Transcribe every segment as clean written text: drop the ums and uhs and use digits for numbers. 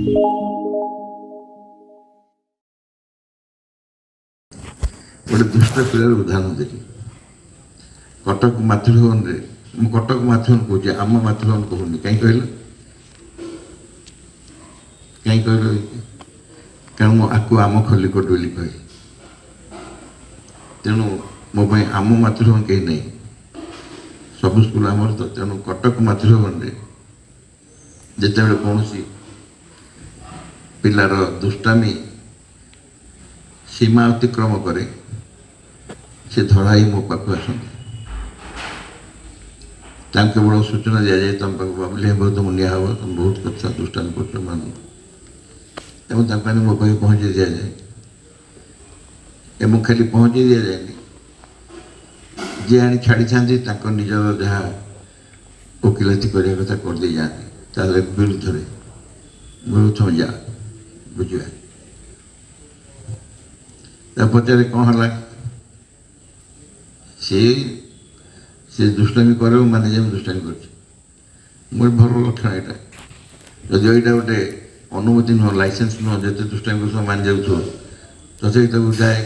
गोटे दुष्ट पिलार उदाहरण देली कटक मातृभवन में कटक मातृभवन कहे आम मातृभवन कहूनी कहीं कहल कारण आपको आम खलिकोट बोली कहे तेणु मो आम मातृभवन कहीं नहीं सब स्कूल आमर तो तेणु कटक मातृभवन में जिते कौन पिलार दुष्टामी सीमा अतिक्रम करे से धराई मो पाक आसती केवल सूचना दि जाए तुम पाक बाबुल बहुत मुनिया हम तुम बहुत कथा दुष्टान कर मान मो पाखे पहुँचे दि जाए एवं खाली पहुँचे दि जाए जी आनी छाड़ी था निजर जहाँ वकिलती करने कथा करदे जाते विरुद्ध विरुद्ध जा बुझे पचारे कौन है सी दुष्टामी करे माने जमी दुष्टामी कर भल लक्षण यहाँ जदि यहाँ गोटे अनुमति नुह लाइसेंस नुह जिते दुष्टामी कर मान जाऊ तथापि जाए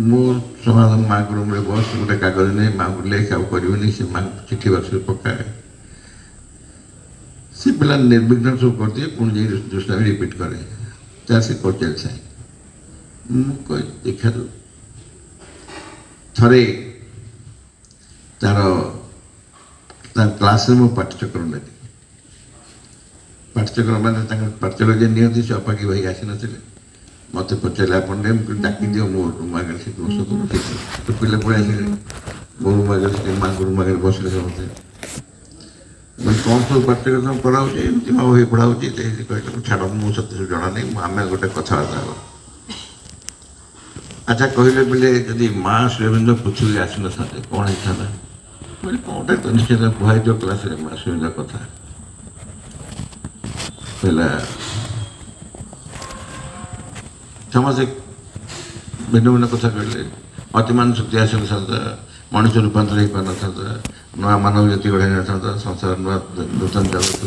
मो समाधान माँ को रूम बस गोटे कागज नहीं माँ को लेख आउ कर से माँ चिठी बक्स पकाए सी पिला निर्विघ्न सब कर दिए पुणी जा दुष्टामी रिपीट करे चाहे से कर चलता देखा थरे तार क्लास में पाठचक्र ने पाठचक्र मैंने पाठचक्र जे नियंती से अपाकी भाई आसी ना मत पचारे आप डाक दियो मो रूम आगे से तो पिला पड़े आसे मो रूम आगे से माँ रूम आगे बसले समझते मैं कौन सब पाठ्यक्रम कराऊँ माँ भाई पढ़ाऊँ कहते छाड़ मुझे सत्य जना नहीं आम गोटे कथबार्ता हाँ अच्छा कहले बोले जदि माँ श्रीअरविंद पृथ्वी आसी न कौन होता बोले कौटे तो निश्चित कहुई जो क्लास माँ श्रीअरविंद कथा पहला समस्ते भिन्न भिन्न कथा कहले अतिमान शक्ति आसी न मनुष्य रूपांतर हो पार न नुआ मानव जाति गढ़ाई न संसार नुआ नूतन जगत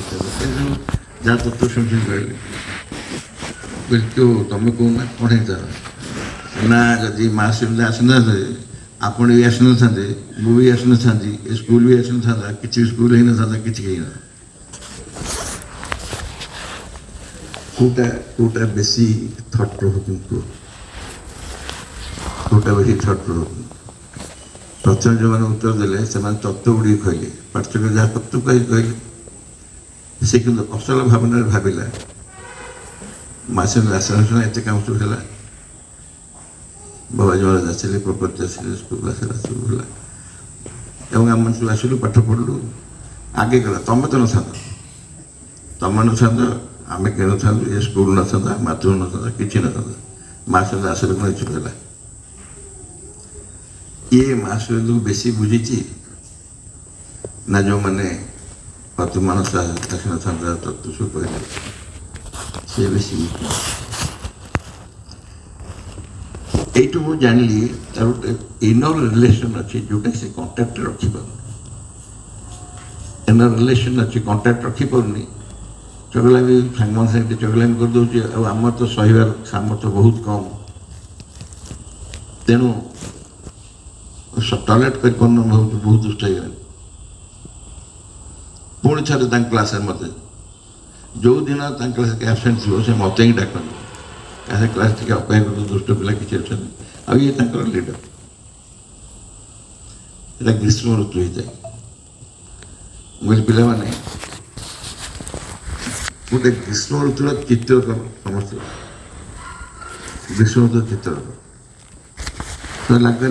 जहाँ तत्व शुणी कहले बोले क्यों तुम कहना कौन होता ना जदि माँ श्रीअरविंद आसी ना आपण भी आसी न मु भी आसी न स्कूल भी आसी न कि स्कूल ही ना कि कौटा बेसी थट प्रोवोकिंग कौटा बेसी थट प्रोवोकिंग प्रथम जो मैंने उत्तर देले से तत्व गुड़ी कहले पाठचक्र जहाँ तत्व कहले से कि असल भावना भाविला माँ श्रीअरविंद आश्रम एत काम सब है बाबा महाराज आसिले प्रपति आसिले स्कूल आसला सब है आम सब आसलु पाठ पढ़लु आगे गला तुम तो न तुम न आम कहीं न ये स्कूल न मातृ न कि माँ श्रीअरविंद आसले कौन इच्छुक है ये माँ श्रीअरविंद को बेसी बुझी ना जो मैंने वर्तमान आसी न तत्व सब कहले सी बेसी यू मुझे जानली तार गोटे इनर रिलेसन अच्छी जोटा से कंटाक्ट रखिप इनर रिलेसन अच्छी कंटाक्ट रखिपारे चगलामी सांग साथ चगलामी करदे आम तो सहार सामर्थ्य बहुत कम तेणु टॉयलेट कर बहुत दुष्ट हो पुणी थे क्लास मत जो दिन क्लास एबसेंट थी से मत ही डाक क्या क्लास टे अपेक्षा कर दुष्ट पिला किसी अच्छा आ ये लीडर ये ग्रीष्म ऋतु होता है मुझे पिला माने गोटे ग्रीष्म ऋतुर चित्र समस्त ग्रीष्म ऋतु चित्र तो लगे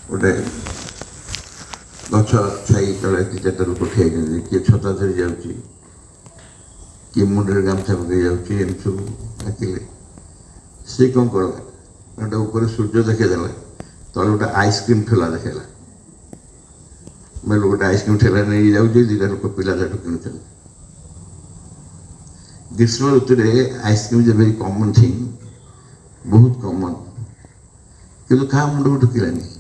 गोटे गछ छाई तले दी चार लोक ठिया किए छता धरी जाऊँगी किए मुंडे गामछा पकई जाऊँगी एम सब आखिले सी कौन कला गोटे ऊपर सूर्य देखला तले गोटे आइसक्रीम ठेला देखला मैं गोटे आइसक्रीम ठेला नहीं जाऊँगी दुटा लोक पिला जाटू किणुन ग्रीष्म ऋतु में ice cream is a very common thing बहुत कॉमन किंतु क्या मुंड को ढुकिलानी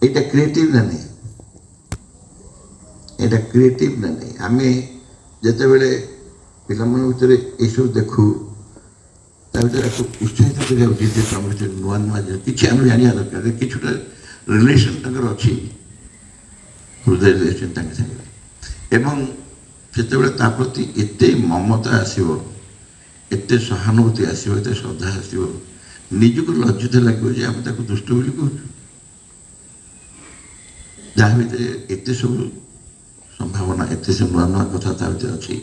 क्रिएटिव ना नहीं यहाँ क्रिएटिव ना नहीं आम ଯେତେବେଳେ ପିଲାମାନଙ୍କ ଭିତରେ ଏସବୁ ଦେଖୁ ତା ଭିତରେ ଉତ୍ସାହିତ କରିବା ଉଚିତ ଯେ ତମ ଭିତରେ ନୂଆ ନୂଆ କିଛି ଆମେ ଜାଣିବା ଦରକାର କିଛିଟା ରିଲେସନ୍ ତାଙ୍କର ଅଛି ହୃଦୟ ରିଲେସନ୍ ତାଙ୍କ ସାଙ୍ଗରେ ଏବଂ ସେତେବେଳେ ତା ପ୍ରତି ଏତେ ମମତା ଆସିବ ଏତେ ସହାନୁଭୂତି ଆସିବ ଏତେ ଶ୍ରଦ୍ଧା ଆସିବ ନିଜକୁ ଲଜ୍ଜିତ ଲାଗିବ ଯେ ଆମେ ତାକୁ ଦୁଷ୍ଟ ବୋଲି କହୁଛୁ ଯାହା ଭିତରେ ଏତେ ସବୁ ସମ୍ଭାବନା ଏତେ ସବୁ ନୂଆ ନୂଆ କଥା ତା ଭିତରେ ଅଛି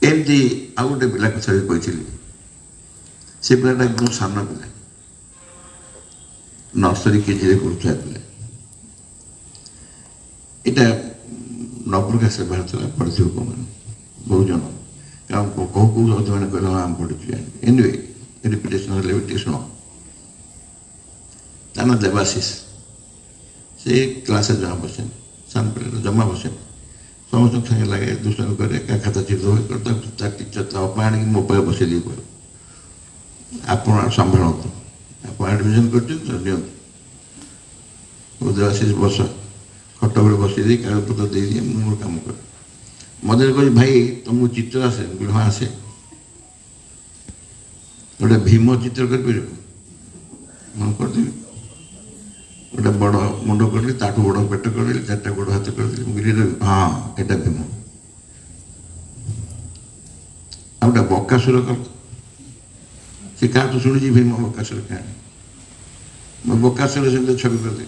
ଏମିତି ଆଉ ଗୋଟେ ପିଲା କଥା ବି କହିଥିଲି ସେ ପିଲାଟା ଏକଦମ ସାନ ପିଲା ନର୍ସରୀ କେଜିରେ କରୁଥିବା ପିଲା ଏଇଟା ନବପ୍ରକାଶ ବାହାରିଥିଲା ପଢ଼ିଥିବ କମାନେ ବହୁ ଜଣ କାରଣ କେଉଁ କେଉଁ ଅଧମାନେ କହିଲେ ହଁ ଆମେ ପଢ଼ିଛୁ ଏନିୱେ ରିପିଟେସନ୍ ହେଲେ ବି ଟିକେ ଶୁଣ ତା ନା ଦେବାଶିଷ ସେ କ୍ଲାସରେ ଜମା ବସେନି ସାନ ପିଲାଟା ଜମା ବସେନି ସମସ୍ତଙ୍କ ସାଙ୍ଗେ ଲାଗେ ଦୁଷ୍ଟାମି କରେ କା ଖାତା ଚିତ୍ର ତା ଟିଚର ତା ଅପା ଆଣିକି ମୋ ପାଖରେ ବସେଇ ଦେଇ କହିବ ଆପଣ ସମ୍ଭାଳନ୍ତୁ ଆପଣ ଆଡ଼ମିସନ୍ କରିଛନ୍ତି ତ ନିଅନ୍ତୁ ଦେବାଶିଷ ବସ ଖଟ ଉପରେ ବସେଇ ଦେଇ କାଗଜପତ୍ର ଦେଇଦିଏ ମୁଁ ମୋର କାମ କରେ ମତେ କହୁଛି ଭାଇ ତମକୁ ଚିତ୍ର ଆସେ ମୁଁ କହିଲି ହଁ ଆସେ ଗୋଟେ ଭୀମ ଚିତ୍ର କରିପାରିବ ହଁ କରିଦେବି ଗୋଟେ ବଡ଼ ମୁଣ୍ଡ କରିଲି ତାଠୁ ବଡ଼ ପେଟ କରିଦେଲି ଚାରିଟା ଗୋଡ଼ ହାତ କରିଦେଲି ମୁଁ କହିଲି ହଁ ଏଇଟା ଭୀମ ଆଉ ଗୋଟେ ବକାସୁର କର ସେ କାହାଠୁ ଶୁଣିଛି ଭୀମ ବକାସୁର କାହାଣୀ ମୁଁ ବକାସୁର ସେମିତି ଛବି କରିଦେଲି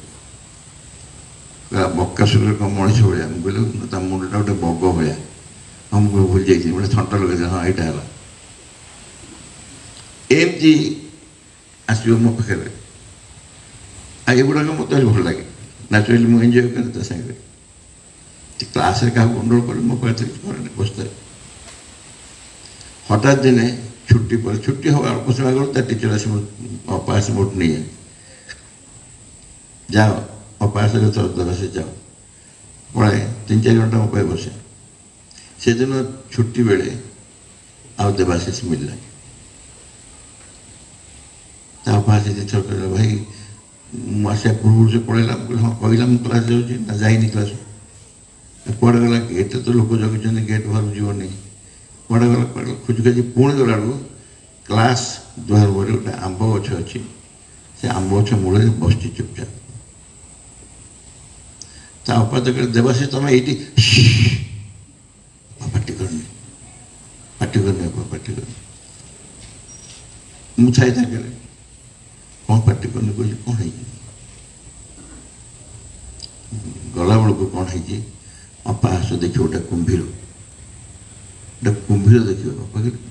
ବକାସୁର କ'ଣ ମଣିଷ ଭଳିଆ ମୁଁ କହିଲି ତା ମୁଣ୍ଡଟା ଗୋଟେ ବଗ ଭଳିଆ ହଁ ମୁଁ ଭୁଲି ଯାଇଥିଲି ଗୋଟେ ଥଣ୍ଟ ଲଗେଇଥିଲି ହଁ ଏଇଟା ହେଲା ଏମିତି ଆସିବ ମୋ ପାଖରେ ଆଉ ଏଗୁଡ଼ାକ ମୋତେ ଭଲ ଲାଗେ ନ୍ୟାଚୁରାଲି ମୁଁ ଏନ୍ଜୟ କରେ ତା ସାଙ୍ଗରେ କ୍ଲାସ୍ରେ କାହାକୁ ଗଣ୍ଡଗୋଳ କରେ ମୋ ପାଖରେ କିଛି ବସିଥାଏ ହଠାତ୍ ଦିନେ ଛୁଟି ପରେ ଛୁଟି ହେବ ଅଳ୍ପ ସମୟ ଆଗରୁ ତା ଟିଚର ଆସି ଅପା ଆସି ମୋଟ ନେଇଯାଏ ଯାଅ ଅପା ଆସିଲେ ତ ଦେବାଶିଷ ଯାଅ ପଳାଏ 3-4 ଘଣ୍ଟା ମୋ ପାଖରେ ବସେ ସେଦିନ ଛୁଟି ବେଳେ ଆଉ ଦେବାଶିଷ ମିଳିଲା ତା ଅପା ଆସି ଦିଥର କହିଲା ଭାଇ ମୁଁ ଆସିବା ପୂର୍ବରୁ ସେ ପଳେଇଲା ମୁଁ କହିଲି ହଁ କହିଲା ମୁଁ କ୍ଲାସ୍ ଯାଉଛି ନା ଯାଇନି କ୍ଲାସ୍ କୁଆଡ଼େ ଗଲା ଗେଟ୍ରେ ତ ଲୋକ ଜଗିଛନ୍ତି ଗେଟ୍ ବାହାରକୁ ଯିବନି କୁଆଡ଼େ ଗଲା କୁଆଡ଼େ ଖୋଜି ଖୋଜି ପୁଣି ଗଲାବେଳକୁ କ୍ଲାସ୍ ଦୁଆର ମୁହଁରେ ଗୋଟେ ଆମ୍ବ ଗଛ ଅଛି ସେ ଆମ୍ବ ଗଛ ମୂଳରେ ବସିଛି ଚୁପଚାପ ତା ଅପା ଦେଖ ଦେବାଶିଷ ତମେ ଏଇଠି ପାଟି କରିନି ଅପା ପାଟି କରିନି ମୁଁ ଛାଇ ତାଙ୍କରେ କ'ଣ ପାଟି କରିନି କହୁଛି କ'ଣ ହେଇଛି ଗଲାବେଳକୁ କ'ଣ ହେଇଛି ଅପା ଆସ ଦେଖିବ ଗୋଟେ କୁମ୍ଭୀର ଦେଖିବ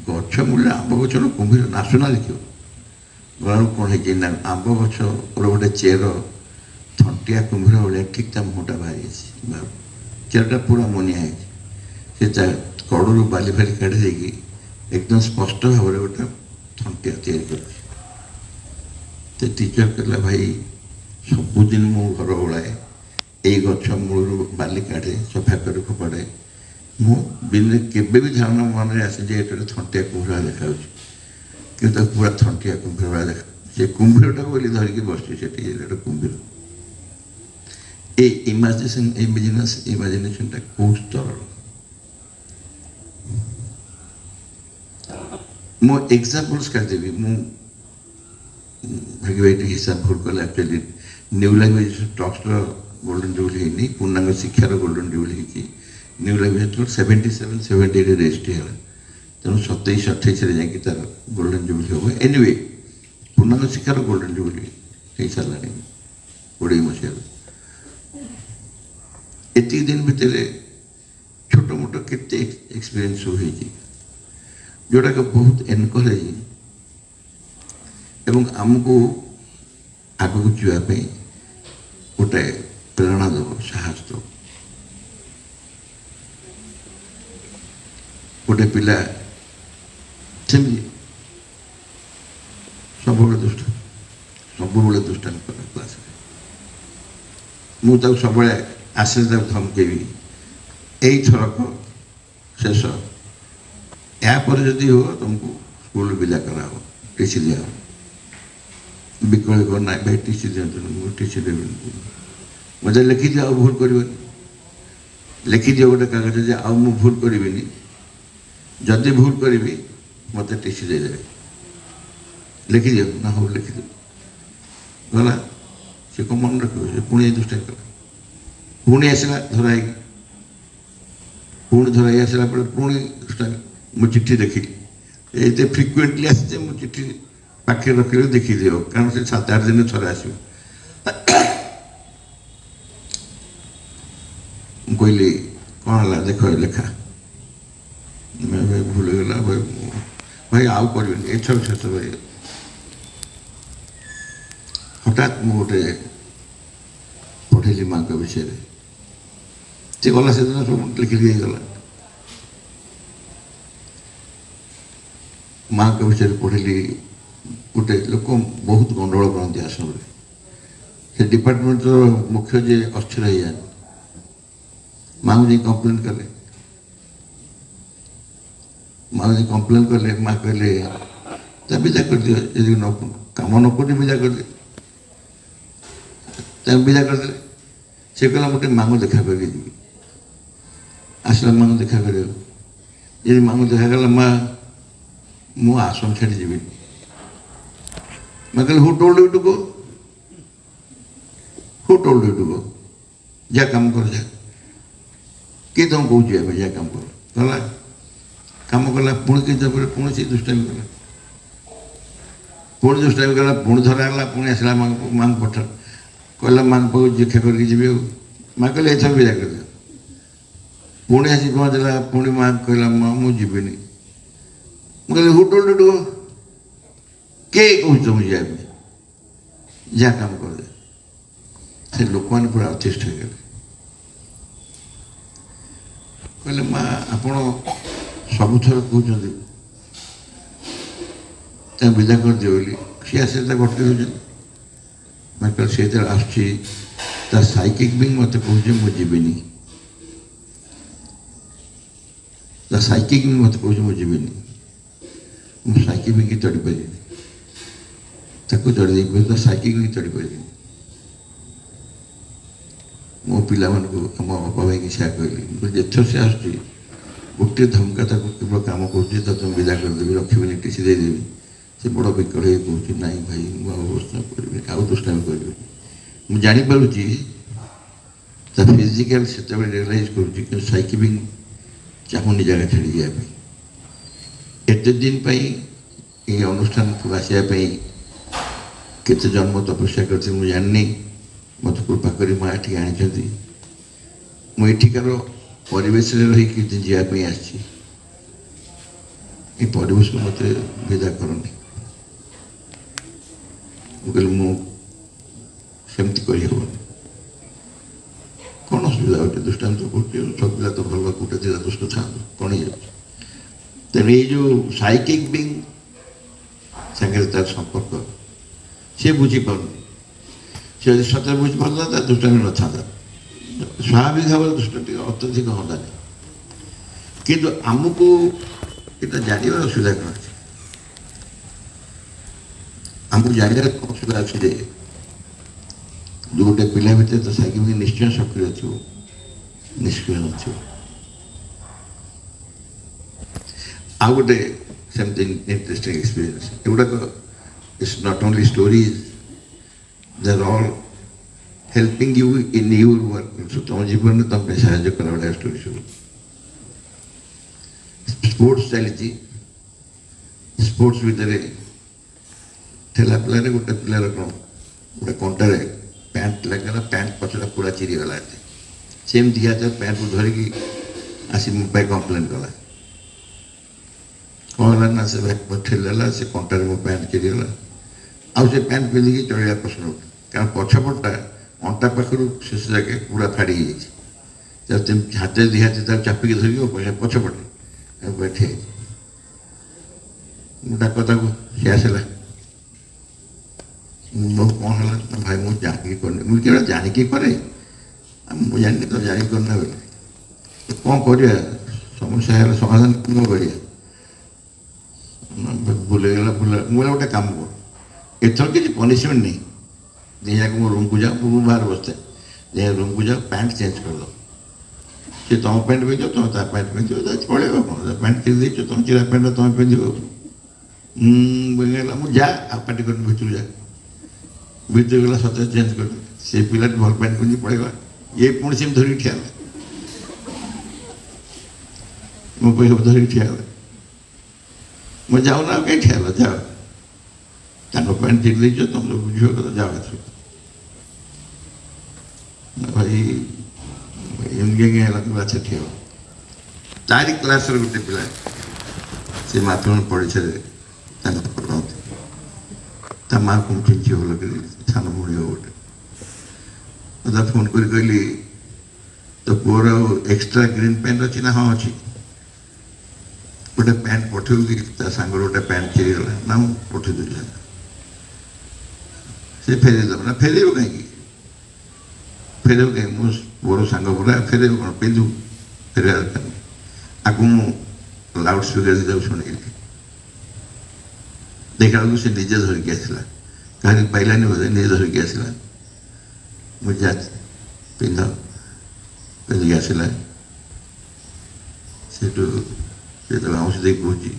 ଗଛ ମୂଳରେ ଆମ୍ବ ଗଛର କୁମ୍ଭୀର ନାସୁନା ଦେଖିବ ଗଲାବେଳକୁ କ'ଣ ହେଇଛି ନା ଆମ୍ବ ଗଛ ଗୋଟେ ଚେର ଥଣ୍ଟିଆ କୁମ୍ଭୀର ଭଳିଆ ଠିକ୍ ତା ମୁହଁଟା ବାହାରି ଯାଇଛି ଚେରଟା ପୁରା ମୁନିଆ ହେଇଛି ସେ ତା କଡ଼ରୁ ବାଲି ଫାଲି କାଢ଼ି ଦେଇକି ଏକଦମ ସ୍ପଷ୍ଟ ଭାବରେ ଗୋଟେ ଥଣ୍ଟିଆ ତିଆରି କରୁଛି ସେ ଟିଚର କହିଲା ଭାଇ ସବୁଦିନ ମୁଁ ଘର ଓଳାଏ ଏଇ ଗଛ ମୂଳରୁ ବାଲି କାଢ଼େ ସଫା କରି ଫୋପାଡ଼େ ମୁଁ ଦିନରେ କେବେ ବି ଧାରଣା ମନରେ ଆସେ ଯେ ଏଟା ଥଣ୍ଟିଆ କୁମ୍ଭୀର ଦେଖାଯାଉଛି କିନ୍ତୁ ତାକୁ ପୁରା ଥଣ୍ଟିଆ କୁମ୍ଭୀର ଭଳିଆ ଦେଖା ସେ କୁମ୍ଭୀରଟାକୁ ବୋଲି ଧରିକି ବସିଛି ସେଠି ଗୋଟେ କୁମ୍ଭୀର এই ইমাজিনেশনটা কোন স্তরର ମୁଁ ଏକ୍ଜାମ୍ପଲ୍ସ କାଢ଼ିଦେବି ମୁଁ ଭାଗିବା ଏଠି ହିସାବ ଭୁଲ କଲେ ଆକ୍ଚୁଆଲି ନ୍ୟୁ ଲାଙ୍ଗୁଏଜ୍ ଟକ୍ସର ଗୋଲ୍ଡେନ୍ ଜୁବଲି ହେଇନି ପୂର୍ଣ୍ଣାଙ୍ଗ ଶିକ୍ଷାର ଗୋଲ୍ଡେନ୍ ଜୁବଲି ହେଇଛି ନ୍ୟୁ ଲାଙ୍ଗୁଏଜ୍ 77-78 ରେଜିଷ୍ଟ୍ରି ହେଲା ତେଣୁ 27-28 ଯାଇକି ତାର ଗୋଲ୍ଡେନ୍ ଜୁବଲି ହେବ ଏନିୱେ ପୂର୍ଣ୍ଣାଙ୍ଗ ଶିକ୍ଷାର ଗୋଲ୍ଡେନ୍ ଜୁବଲି ହେଇସାରିଲାଣି 20 ମସିହାରେ ଏତିକି ଦିନ ଭିତରେ ଛୋଟ ମୋଟ କେତେ ଏକ୍ସପିରିଏନ୍ସ ସବୁ ହେଇଛି ଯେଉଁଟାକ ବହୁତ ଏନକରେଜିଂ ଏବଂ ଆମକୁ ଆଗକୁ ଯିବା ପାଇଁ ଗୋଟେ ପ୍ରେରଣା ଦେବ ସାହସ ଦେବ ଗୋଟେ ପିଲା ସେମିତି ସବୁବେଳେ ଦୁଷ୍ଟାମି କରେ କ୍ଲାସ୍ରେ ମୁଁ ତାକୁ ସବୁବେଳେ ଆସିଲେ ତାକୁ ଧମକେଇବି ଏଇଥରକ ଶେଷ ଏହାପରେ ଯଦି ହେବ ତୁମକୁ ସ୍କୁଲ ବିଦା କରାହେବ ଟିସି ଦିଆହେବ ବିକଳ ନାଇଁ ଭାଇ ଟିସି ଦିଅନ୍ତୁନି ମୁଁ ଟିସି ଦେବିନି ମୋତେ ଲେଖିଦିଅ ଆଉ ଭୁଲ କରିବନି लिखिदियो गोटे कागज जे आउ मु भूल करिबिनी जदि भूल करी मत टीसी देदेवे लिखिदियो ना हो लिखिदियो गला से कौन मन रखिए पुणी दुष्टामी कला पुणी आसला धराई पुणी धराई आसला पुणी दुष्टामी मु चिट्ठी देखी ये फ्रिक्वेंटली आसे मु चिट्ठी पाखे रखिले देखिदियो कारण से 7-8 दिन थोड़े आसो कहली कौन है देख लेखा मैं भाई भूल गला भाई आउ कर शेष भाई हठात मुझे पढ़ेली माँ के विषय से गला से दिन सब लिखिक गला माँ के विषय पढ़ेली गोटे लोक बहुत गंडगोल करती आश्रम से डिपार्टमेंट मुख्य जे अस्थिर हो जाए माँ को कंप्लेन कले माँ जी कंप्लेन कले माँ कहले विदा कर दियो यदि न कम न कर विदा कर दे विदा कर दे से कहला गोटे माँ को देखा कर आसला माँ को देखा कर यदि माँ को देखा गला माँ मु आश्रम छाड़ी जी मैं कहली हु टोल्ड यू टू गो हु टोल्ड यू टू गो जा काम कर जा किए तुम कौन जा काम कर गला काम कला पुणी कि पुणी से दुष्टामी कला पुणी दुष्टामी कला पुणी धराला पुणी आसला माँ को पठा कहला माँ को देखा करके जी माँ कहले एथर विदा कर दियो पुणी आसी पहुँचला पुणी माँ कहला माँ मुझे जीविनी मुझे हु टोल्ड यू टू गो के कौन तुम जा काम कर दे से लोक मैंने पूरा अतिष्ठ हो गए कहले माँ आपण सबुथर कहते विदा कर दियो बोली सी आसे भटके हो मैं कल से आस साइकिक भी मत कहे मुझे जीविनी साइकिक भी मत कहे मुझे जीविनी मुझे साइकिल भी चढ़ी पारि ताको चढ़ी तो साइकिल भी चढ़ी पारि मो पिला आम बापा भाई की से कहली जेथर से आस गोटे धमका केवल कम कर तुम विदा करदेवी रखी टीसी देदेवी से बड़ विकल कहे ना भाई मुझे करी आउ दुष्टामी करी मुझे जापारुची फिजिकाल से रियलाइज कर साइकिल चाहूनी जगह छाड़ी जाए एत दिन ये अनुष्ठान को आसवाई केते जन्म तपस्या करती मुझे जानी मत कृपा कर माँ ये आनी मुठिकार परिवेश रही जावाई आसी परिवेश को मत विदा करनी कहली मुझे कर कौन असुविधा होते दुष्टांत सब पिला तो भल गोटे दिला दुष्ट था कौन ही तेणु ये जो साइकिक बिंग सागर तार संपर्क सी बुझीपार सी यदि सतरे बुझीपार दुष्टामी न था स्वाभाविक भाव दुष्टि अत्यधिक हंदा नहीं किंतु आमको ये जानवर असुविधा कौन अच्छे आमको जानवर कौन असुविधा अच्छे जो गोटे पिला भितर तो साइकिल भी निश्चय सक्रिय थो निष्क्रिय न आउ गोटे सेमती इंटरेस्टिंग एक्सपीरियंस एगुड़ाक it's not only stories they are all helping you in your work तुम जीवन में तुम साहय कला भाया स्टोरी सब स्पोर्ट्स चली स्पोर्ट्स भितर ठेला पिलारे गोटे पिलार कौन गोटे कंटार पैंट लगला पैंट पचड़ा पूरा चिरीगला सेम दिया पैंट को धरिकी आसी मो कंप्लेन कला कौन है ना से ठेला से कंटार मो पैंट चिरीगला आउ से पैंट पिंधिकी चढ़ा प्रश्न कारण पछपटा अंटा पाखर शेष जाके पूरा फाड़ी तुम हाथ दी हाथ चापिकी धरिक पछपटे बैठे डाक सी आसला कौन है भाई मुझे जानिकी करनी मुझे केवल जानिकी करे मुझे जानी तो जानिकी करना बोले कौन कर समस्या है समाधान कौन कर भूलगला भूल मुझे गोटे कम कर एथर किसी पनिशमेंट नहीं दे जाके मो रूम को जाओ रूम बाहर बसते दे रूम को जाओ पैंट चेंज कर दो ସେ ତୁମ ପ୍ୟାଣ୍ଟ ପିନ୍ଧିବ ତୁମେ ତା ପ୍ୟାଣ୍ଟ ପିନ୍ଧିବ ତା ପଳେଇବ କ'ଣ ପ୍ୟାଣ୍ଟ କିଣି ଦେଇଛ ତୁମ ଚିରା ପ୍ୟାଣ୍ଟ ତୁମେ ପିନ୍ଧିବ ହେଲା ମୁଁ ଯା ଆଉ ପାଟି କରିନି ଭିତରୁ ଯା ଭିତରୁ ଗଲା ସତରେ ଚେଞ୍ଜ କରି ସେ ପିଲାଟି ଭଲ ପ୍ୟାଣ୍ଟ ପିନ୍ଧି ପଳେଇଗଲା ଇଏ ପୁଣି ସେମିତି ଧରିକି ଠିଆ ହେଲା ମୋ ପଇସା ଧରିକି ଠିଆ ହେଲା ମୁଁ ଯାଉନା ଆଉ କାହିଁ ଠିଆ ହେଲା ଯାଅ ତାଙ୍କ ପ୍ୟାଣ୍ଟ ଚିରି ଦେଇଛ ତୁମେ ବୁଝିବ କଥା ଯାଅ ଏଥର ଭାଇ ଏମିତି ହେଲା ଆଚ୍ଛା ଠିଆ ହେବ ତାରି କ୍ଲାସ୍ର ଗୋଟେ ପିଲା ସେ ମାତୃ ପଡ଼ିଶାରେ ତାଙ୍କ ରହନ୍ତି ତା ମାଆ କଣ ଚିଞ୍ଚି ଭଲ କରି ସାନ ଭଉଣୀ ହବ ଗୋଟେ ତା ଫୋନ୍ କରି କହିଲି ତୋ ପୁଅର ଆଉ ଏକ୍ସଟ୍ରା ଗ୍ରୀନ୍ ପ୍ୟାଣ୍ଟ ଅଛି ନା ହଁ ଅଛି ଗୋଟେ ପ୍ୟାଣ୍ଟ ପଠେଇବୁ କି ତା ସାଙ୍ଗର ଗୋଟେ ପ୍ୟାଣ୍ଟ ଚିରିଗଲା ନା ମୁଁ ପଠେଇ ଦେଉଛି ସେ ଫେରେଇଦେବ ନା ଫେରେଇବ କାହିଁକି ଫେରେଇବ କାହିଁକି ମୋ ପୁଅର ସାଙ୍ଗ ପୁରା ଫେରେଇବ କ'ଣ ପିନ୍ଧୁ ଫେରେଇବା ଦରକାର ନାହିଁ ଆକୁ ମୁଁ ଲାଉଡ଼ ସ୍ପିକର ତାକୁ ଶୁଣେଇଲି ଦେଖିଲା ବେଳକୁ ସେ ନିଜେ ଧରିକି ଆସିଲା କାହାକୁ ପାଇଲାନି ବୋଧେ ନିଜେ ଧରିକି ଆସିଲା ମୁଁ ଯା ପିନ୍ଧ ପିନ୍ଧିକି ଆସିଲା ସେଠୁ ସେ ତ ଆଉଁଶ ଦେଇ କହୁଛି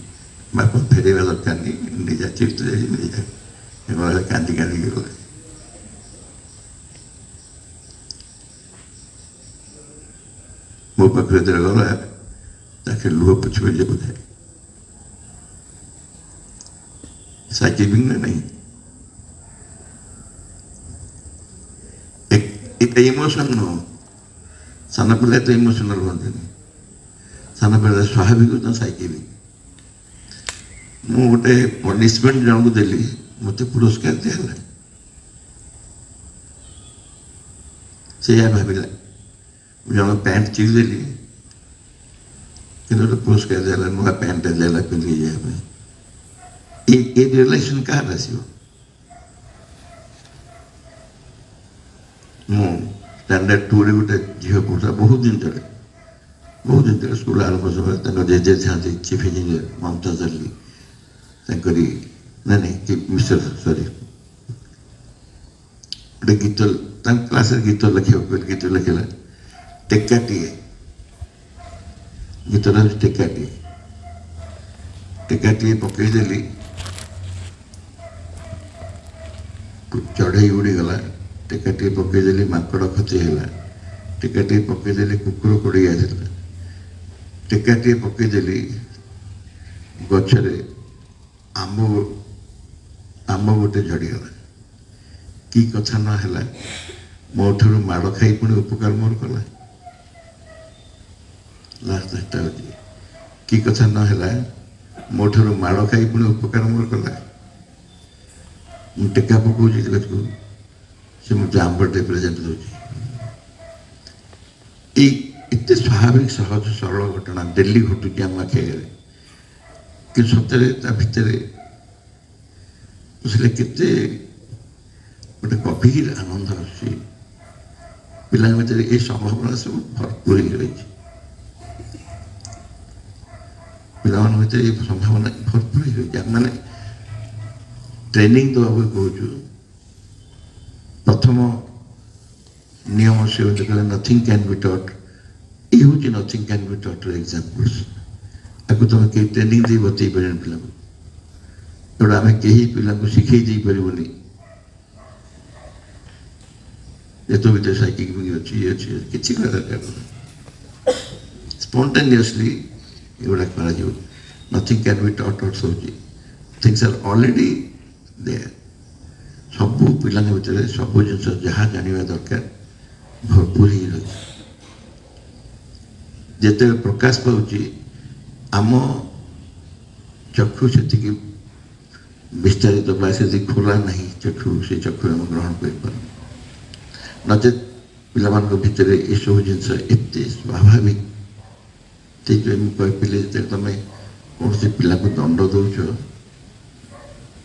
ବାପା ଫେରେଇବା ଦରକାର ନାହିଁ ନିଜେ ଚିପ୍ ଯାଇଛି ନିଜେ କାନ୍ଦି କାନ୍ଦିକି ଗଲା ମୋ ପାଖରେ ଯେତେବେଳେ ଗଲା ତାকে ଲୁହ ପୋଛି ପୋଛି ବୋଧେ ସାଇକେଲିଂ ନା ନାହିଁ ଏଇଟା ଇମୋସନ୍ ନୁହଁ ସାନ ପିଲା ତ ଇମୋସନାଲ୍ ହୁଅନ୍ତିନି ସାନ ପିଲା ସ୍ୱାଭାବିକ ତ ସାଇକେଲିଂ ମୁଁ ଗୋଟେ ପନିସମେଣ୍ଟ ଜଣକୁ ଦେଲି ମୋତେ ପୁରସ୍କାର ଦିଆହେଲା ସେଇଆ ଭାବିଲା ମୁଁ ଜଣକୁ ପ୍ୟାଣ୍ଟ ଚିରି ଦେଲି କିନ୍ତୁ ଗୋଟେ ପୁରସ୍କାର ଦିଆହେଲା ନୂଆ ପ୍ୟାଣ୍ଟଟା ଦିଆହେଲା ପିନ୍ଧିକି ଯିବା ପାଇଁ ଏ ରିଲେସନ୍ କାହାର ଆସିବ ମୁଁ ଷ୍ଟାଣ୍ଡାର୍ଡ 2ରେ ଗୋଟେ ଝିଅ ପଢ଼ୁଥିଲା ବହୁତ ଦିନ ତଳେ ସ୍କୁଲ ଆରମ୍ଭ ସମୟରେ ତାଙ୍କ ଜେଜେ ଥାନ୍ତି ଚିଫ୍ ଇଞ୍ଜିନିୟର ମମତାଜ ଅଲ୍ଲୀ ତାଙ୍କରି ନାଇଁ ମିଷ୍ଟର ସରି ଗୋଟେ ଗୀତ ତାଙ୍କ କ୍ଲାସରେ ଗୀତ ଲେଖିବାକୁ କହିଲେ ଗୀତ ଲେଖିଲା ଟେକାଟିଏ ଗୀତଟା ହେଉଛି ଟେକାଟିଏ ପକେଇଦେଲି ଚଢ଼େଇ ଉଡ଼ିଗଲା ଟେକାଟିଏ ପକେଇଦେଲି ମାଙ୍କଡ଼ ଖତି ହେଲା ଟେକାଟିଏ ପକେଇଦେଲି କୁକୁର କୋଡ଼ି ଆସିଲା ଟେକାଟିଏ ପକେଇଦେଲି ଗଛରେ ଆମ୍ବ ଗୋଟେ ଝଡ଼ିଗଲା କି କଥା ନ ହେଲା ମୋ ଠାରୁ ମାଡ଼ ଖାଇ ପୁଣି ଉପକାର ମୋର କଲା ଲାଷ୍ଟଟା ହେଉଛି କି କଥା ନ ହେଲା ମୋ ଠାରୁ ମାଡ଼ ଖାଇ ପୁଣି ଉପକାର ମୋର କଲା ମୁଁ ଟେକା ପକାଉଛି ଗଛକୁ ସେ ମୋତେ ଆମ୍ବଟେ ପ୍ରେଜେଣ୍ଟ ଦେଉଛି ଏଇ ଏତେ ସ୍ୱାଭାବିକ ସହଜ ସରଳ ଘଟଣା ଡେଲି ଘଟୁଛି ଆମ ଆଖି ଆଗରେ କିନ୍ତୁ ସତରେ ତା ଭିତରେ ବୁଝିଲେ କେତେ ଗୋଟେ ଗଭୀର ଆନନ୍ଦ ଆସୁଛି ପିଲାଙ୍କ ଭିତରେ ଏଇ ସମ୍ଭାବନା ସବୁ ଭରପୁର ହେଇ ରହିଛି ପିଲାମାନଙ୍କ ଭିତରେ ଏଇ ସମ୍ଭାବନା ଭରପୁର ହେଇ ରହିଛି ଆମେମାନେ ଟ୍ରେନିଂ ଦେବାକୁ କହୁଛୁ ପ୍ରଥମ ନିୟମ ସେ ହେଉଛି କହିଲେ ନଥିଙ୍ଗ କ୍ୟାନ୍ ବି ଟଟ୍ ଏ ହେଉଛି ନଥିଙ୍ଗ କ୍ୟାନ୍ ବି ଟଟ୍ର ଏକ୍ଜାମ୍ପଲ୍ସ ତାକୁ ତୁମେ କେହି ଟ୍ରେନିଂ ଦେଇ ବତେଇ ପାରିବନି ପିଲାଙ୍କୁ ତେଣୁ ଆମେ କେହି ପିଲାଙ୍କୁ ଶିଖେଇ ଦେଇପାରିବୁନି ଯେ ତୋ ଭିତରେ ସାଇକିଂ ଅଛି ଇଏ ଅଛି କିଛି କରିବା ଦରକାର ନାହିଁ ସ୍ପଣ୍ଟାନିୟସଲି ଏଗୁଡ଼ା କରାଯିବ ନଥିଙ୍ଗ କ୍ୟାନ୍ ବି ଟଟ୍ ହେଉଛି ଥିଙ୍ଗସ୍ ଆର୍ ଅଲରେଡ଼ି ଦେୟାର ସବୁ ପିଲାଙ୍କ ଭିତରେ ସବୁ ଜିନିଷ ଯାହା ଜାଣିବା ଦରକାର ଭରପୁର ହେଇ ରହିଛି ଯେତେବେଳେ ପ୍ରକାଶ ପାଉଛି ଆମ ଚକ୍ଷୁ ସେତିକି ବିସ୍ତାରିତ ବା ସେତିକି ଖୋଲା ନାହିଁ ଚକ୍ଷୁ ସେ ଚକ୍ଷୁ ଆମେ ଗ୍ରହଣ କରିପାରୁନୁ ନଚେତ୍ ପିଲାମାନଙ୍କ ଭିତରେ ଏସବୁ ଜିନିଷ ଏତେ ସ୍ୱାଭାବିକ ସେଇଥିପାଇଁ ମୁଁ କହିଥିଲି ଯେତେବେଳେ ତୁମେ କୌଣସି ପିଲାଙ୍କୁ ଦଣ୍ଡ ଦେଉଛ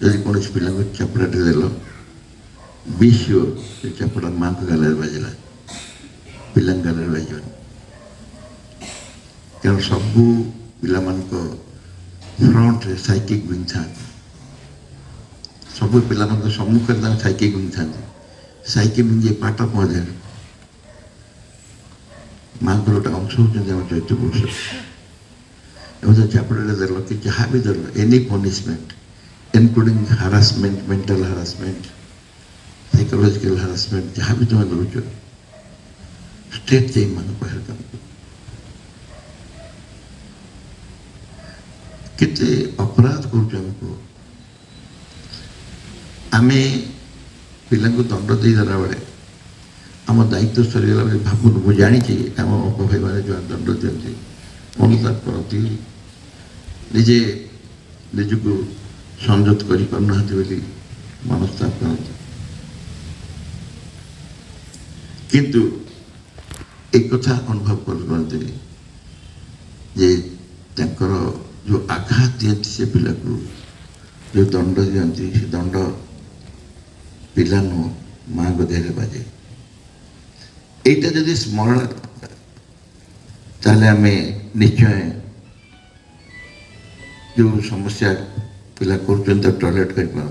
ଯଦି କୌଣସି ପିଲାଙ୍କୁ ଚାପୁଡ଼ାଟେ ଦେଲ ବି ସିଓର ସେ ଚାପୁଡ଼ା ମାଆଙ୍କ ଗାଲରେ ବାଜିଲା ପିଲାଙ୍କ ଗାଲରେ ବାଜିବନି କାରଣ ସବୁ ପିଲାମାନଙ୍କ ଫ୍ରଣ୍ଟରେ ସାଇକିକ୍ ୱିଙ୍ଗ ଥାନ୍ତି ସବୁ ପିଲାମାନଙ୍କ ସମ୍ମୁଖରେ ତାଙ୍କ ସାଇକିକ୍ ୱିଙ୍ଗ ଥାନ୍ତି psychic wing A part of ମଦର ମାଙ୍କର ଗୋଟେ ଅଂଶ ହେଉଛନ୍ତି ଆମ ଚୈତ୍ୟ ପୁରୁଷ। ଏବଂ ସେ ଚାପଡ଼ାରେ ଦେଲ କି ଯାହା ବି ଦେଲ any punishment including harassment, mental harassment, psychological harassment, ଯାହା ବି ତୁମେ ଦେଉଛ ଷ୍ଟ୍ରେଟ୍ ଯାଇ ମାଙ୍କ ପାଖରେ କାମ କର। କେତେ ଅପରାଧ କରୁଛୁ ଆମେ କୁହ। ଆମେ ପିଲାଙ୍କୁ ଦଣ୍ଡ ଦେଇଦେଲା ବେଳେ ଆମ ଦାୟିତ୍ୱ ସରିଗଲା ବେଳେ ଭାବୁନୁ, ମୁଁ ଜାଣିଛି ଆମ ଅପ ଭାଇମାନେ ଯେଉଁ ଦଣ୍ଡ ଦିଅନ୍ତି ଅନୁତାପ କରନ୍ତି, ନିଜେ ନିଜକୁ ସଂଯତ କରିପାରୁନାହାନ୍ତି ବୋଲି ମନସ୍ତାପ କରନ୍ତି, କିନ୍ତୁ ଏ କଥା ଅନୁଭବ କରିପାରନ୍ତି ଯେ ତାଙ୍କର ଯେଉଁ ଆଘାତ ଦିଅନ୍ତି ସେ ପିଲାକୁ, ଯେଉଁ ଦଣ୍ଡ ଦିଅନ୍ତି ସେ ଦଣ୍ଡ ପିଲା ନୁହଁ ମାଙ୍କ ଦେହରେ ବାଜେ। এইটা যদি স্মরণ তাহলে আমি নিশ্চয় যে সমস্যা পিলা করছেন টয়লেট করিপার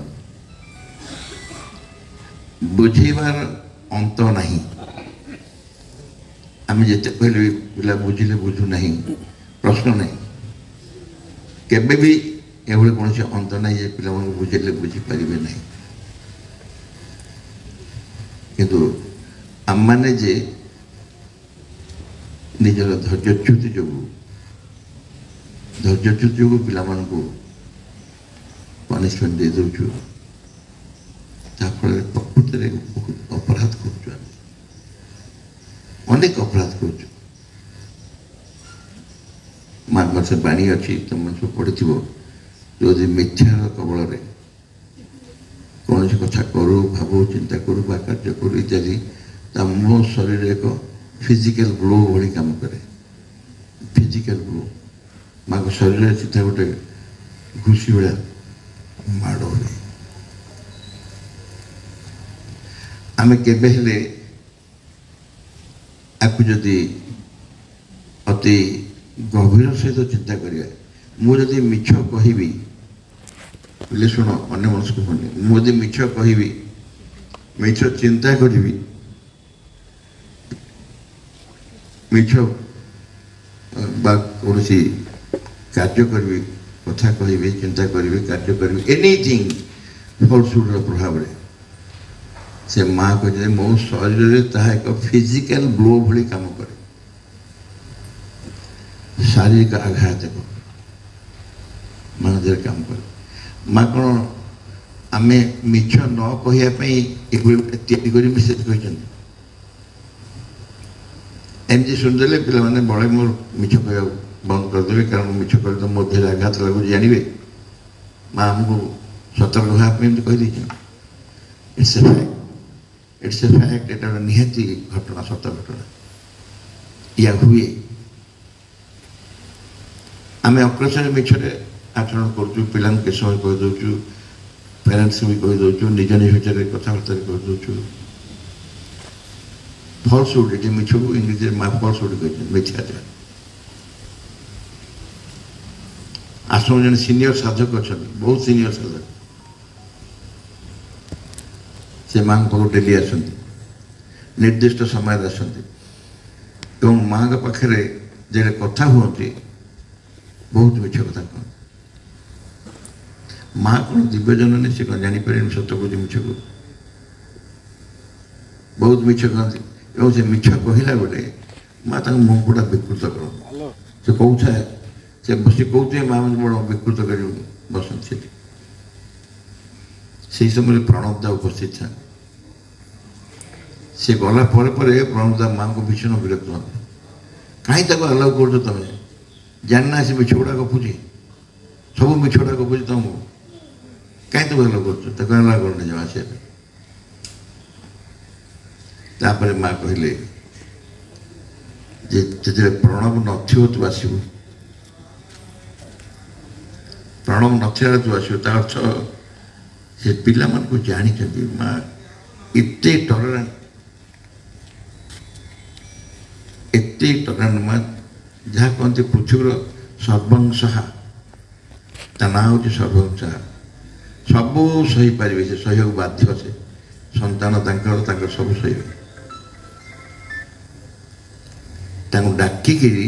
বুঝাইবার অন্ত ନାହିଁ। আমি যেতে কহিলে পিলা বুঝিলে বুঝু ନାହିଁ প্রশ্ন ନାହିଁ, কেবে ବି এভাবে কৌশি অন্ত নাই যে পিলাମାନଙ୍କୁ বুঝাইলে বুঝিপারিবে ନାହିଁ। কিন্তু ଆମମାନେ ଯେ ନିଜର ଧୈର୍ଯ୍ୟଚ୍ୟୁତି ଯୋଗୁଁ ପିଲାମାନଙ୍କୁ ପନିସମେଣ୍ଟ ଦେଇ ଦେଉଛୁ, ଯାହାଫଳରେ ପ୍ରକୃତିରେ ବହୁତ ଅପରାଧ କରୁଛୁ। ଆମେ ଅନେକ ଅପରାଧ କରୁଛୁ। ମାଙ୍କର ସେ ବାଣୀ ଅଛି, ତୁମେ ସବୁ ପଢ଼ିଥିବ, ଯଦି ମିଥ୍ୟାର କବଳରେ କୌଣସି କଥା କରୁ, ଭାବୁ, ଚିନ୍ତା କରୁ ବା କାର୍ଯ୍ୟ କରୁ ଇତ୍ୟାଦି, ତା ମୋ ଶରୀରରେ ଏକ ଫିଜିକାଲ ଗ୍ଲୋ ଭଳି କାମ କରେ। ଫିଜିକାଲ ଗ୍ଲୋ ମାଙ୍କ ଶରୀରରେ ସିଧା ଗୋଟେ ଘୁଷି ଭଳିଆ ମାଡ଼ ହୁଏ। ଆମେ କେବେ ହେଲେ ଆକୁ ଯଦି ଅତି ଗଭୀର ସହିତ ଚିନ୍ତା କରିବା, ମୁଁ ଯଦି ମିଛ କହିବି, ବୋଲେ ଶୁଣ ଅନ୍ୟ ମନସ୍କ ହୁଅନି, ମୁଁ ଯଦି ମିଛ କହିବି, ମିଛ ଚିନ୍ତା କରିବି, ମିଛ ବା କୌଣସି କାର୍ଯ୍ୟ କରିବି, କଥା କହିବି, ଚିନ୍ତା କରିବି, କାର୍ଯ୍ୟ କରିବି, ଏନିଥିଙ୍ଗ ଫଲସୁଡ଼ର ପ୍ରଭାବରେ ସେ ମା କହିଲେ ମୋ ଶରୀରରେ ତାହା ଏକ ଫିଜିକାଲ ଗ୍ଲୋ ଭଳି କାମ କରେ, ଶାରୀରିକ ଆଘାତ ଏକ ମା ଦେହରେ କାମ କରେ। ମା କ'ଣ ଆମେ ମିଛ ନ କହିବା ପାଇଁ ଏଭଳି ତିଆରି କରି ମେସେଜ କହିଛନ୍ତି? ଏମିତି ଶୁଣିଦେଲେ ପିଲାମାନେ ବଳେ ମୋର ମିଛ କହିବାକୁ ବନ୍ଦ କରିଦେବେ, କାରଣ ମିଛ କହିଲେ ତ ମୋ ଦେହରେ ଆଘାତ ଲାଗୁଛି ଜାଣିବେ। ମା ଆମକୁ ସତର୍କ ହେବା ପାଇଁ ଏମିତି କହିଦେଇଛି। ଇଟ୍ସ ଏ ଫ୍ୟାକ୍ଟ, ଏଇଟା ଗୋଟେ ନିହାତି ଘଟଣା, ସତ ଘଟଣା। ୟା ହୁଏ। ଆମେ ଅକ୍ରଶରେ ମିଛରେ ଆଚରଣ କରୁଛୁ, ପିଲାଙ୍କୁ କେତେ ସମୟ କହିଦେଉଛୁ, ପ୍ୟାରେଣ୍ଟସ୍କୁ ବି କହିଦେଉଛୁ, ନିଜ ନିଜ ଭିତରେ କଥାବାର୍ତ୍ତାରେ କହିଦେଉଛୁ। ଫଲସୁଡ୍, ଏଠି ମିଛକୁ ଇଂରେଜୀରେ ମା ଫଲସୁଡ୍ କହିଛନ୍ତି, ମିଥ୍ୟାଚାର। ଆଶ୍ରମ ଜଣେ ସିନିୟର ସାଧକ ଅଛନ୍ତି, ବହୁତ ସିନିୟର ସାଧକ, ସେ ମାଙ୍କ ପାଖକୁ ଡେଲି ଆସନ୍ତି, ନିର୍ଦ୍ଦିଷ୍ଟ ସମୟରେ ଆସନ୍ତି ଏବଂ ମାଙ୍କ ପାଖରେ ଯେତେ କଥା ହୁଅନ୍ତି ବହୁତ ମିଛ କଥା କହନ୍ତି। ମା କ'ଣ ଦିବ୍ୟଜନନୀ, ସେ କ'ଣ ଜାଣିପାରିବେନି ସତ କହୁଛି ମିଛକୁ? ବହୁତ ମିଛ କହନ୍ତି ଏବଂ ସେ ମିଛ କହିଲା ବେଳେ ମା ତାଙ୍କ ମୁହଁଟା ବିକୃତ କରନ୍ତି। ସେ କହୁଥାଏ, ସେ ବସି କହୁଥିବେ, ମା ମାନେ ବଡ଼ ବିକୃତ କରି ବସନ୍ତି ସେଠି। ସେହି ସମୟରେ ପ୍ରଣବଦା ଉପସ୍ଥିତ ଥାନ୍ତି। ସେ ଗଲା ପରେ ପରେ ପ୍ରଣବଦା ମାଙ୍କୁ ଭୀଷଣ ବିରକ୍ତ ହୁଅନ୍ତି। କାହିଁ ତାକୁ ଆଲାଉ କରୁଛ ତମେ? ଜାଣିନା ସେ ମିଛ ଗୁଡ଼ା ଗପୁଛି, ସବୁ ମିଛ ଗୁଡ଼ା ଗପୁଛି ତମକୁ, କାହିଁ ତାକୁ ଆଲାଉ କରୁଛ? ତାକୁ ଆଲାଉ କରୁନି ଜମା ଆସିବା ପାଇଁ। ତାପରେ ମା କହିଲେ ଯେ ଯେତେବେଳେ ପ୍ରଣବ ନଥିବ ତୁ ଆସିବୁ, ପ୍ରଣବ ନଥିଲା ତୁ ଆସିବୁ। ତା ଅର୍ଥ ସେ ପିଲାମାନଙ୍କୁ ଜାଣିଛନ୍ତି ମା ଏତେ ଟଲରାଣ୍ଟ, ଏତେ ଟଲରାଣ୍ଟ ମା, ଯାହା କହନ୍ତି ପୃଥିବୀର ସର୍ବଂସହା, ତା ନାଁ ହେଉଛି ସର୍ବଂସହା। ସବୁ ସହିପାରିବେ, ସେ ସହିବାକୁ ବାଧ୍ୟ, ସେ ସନ୍ତାନ ତାଙ୍କର ସବୁ ସହିବେ। ତାଙ୍କୁ ଡାକିକିରି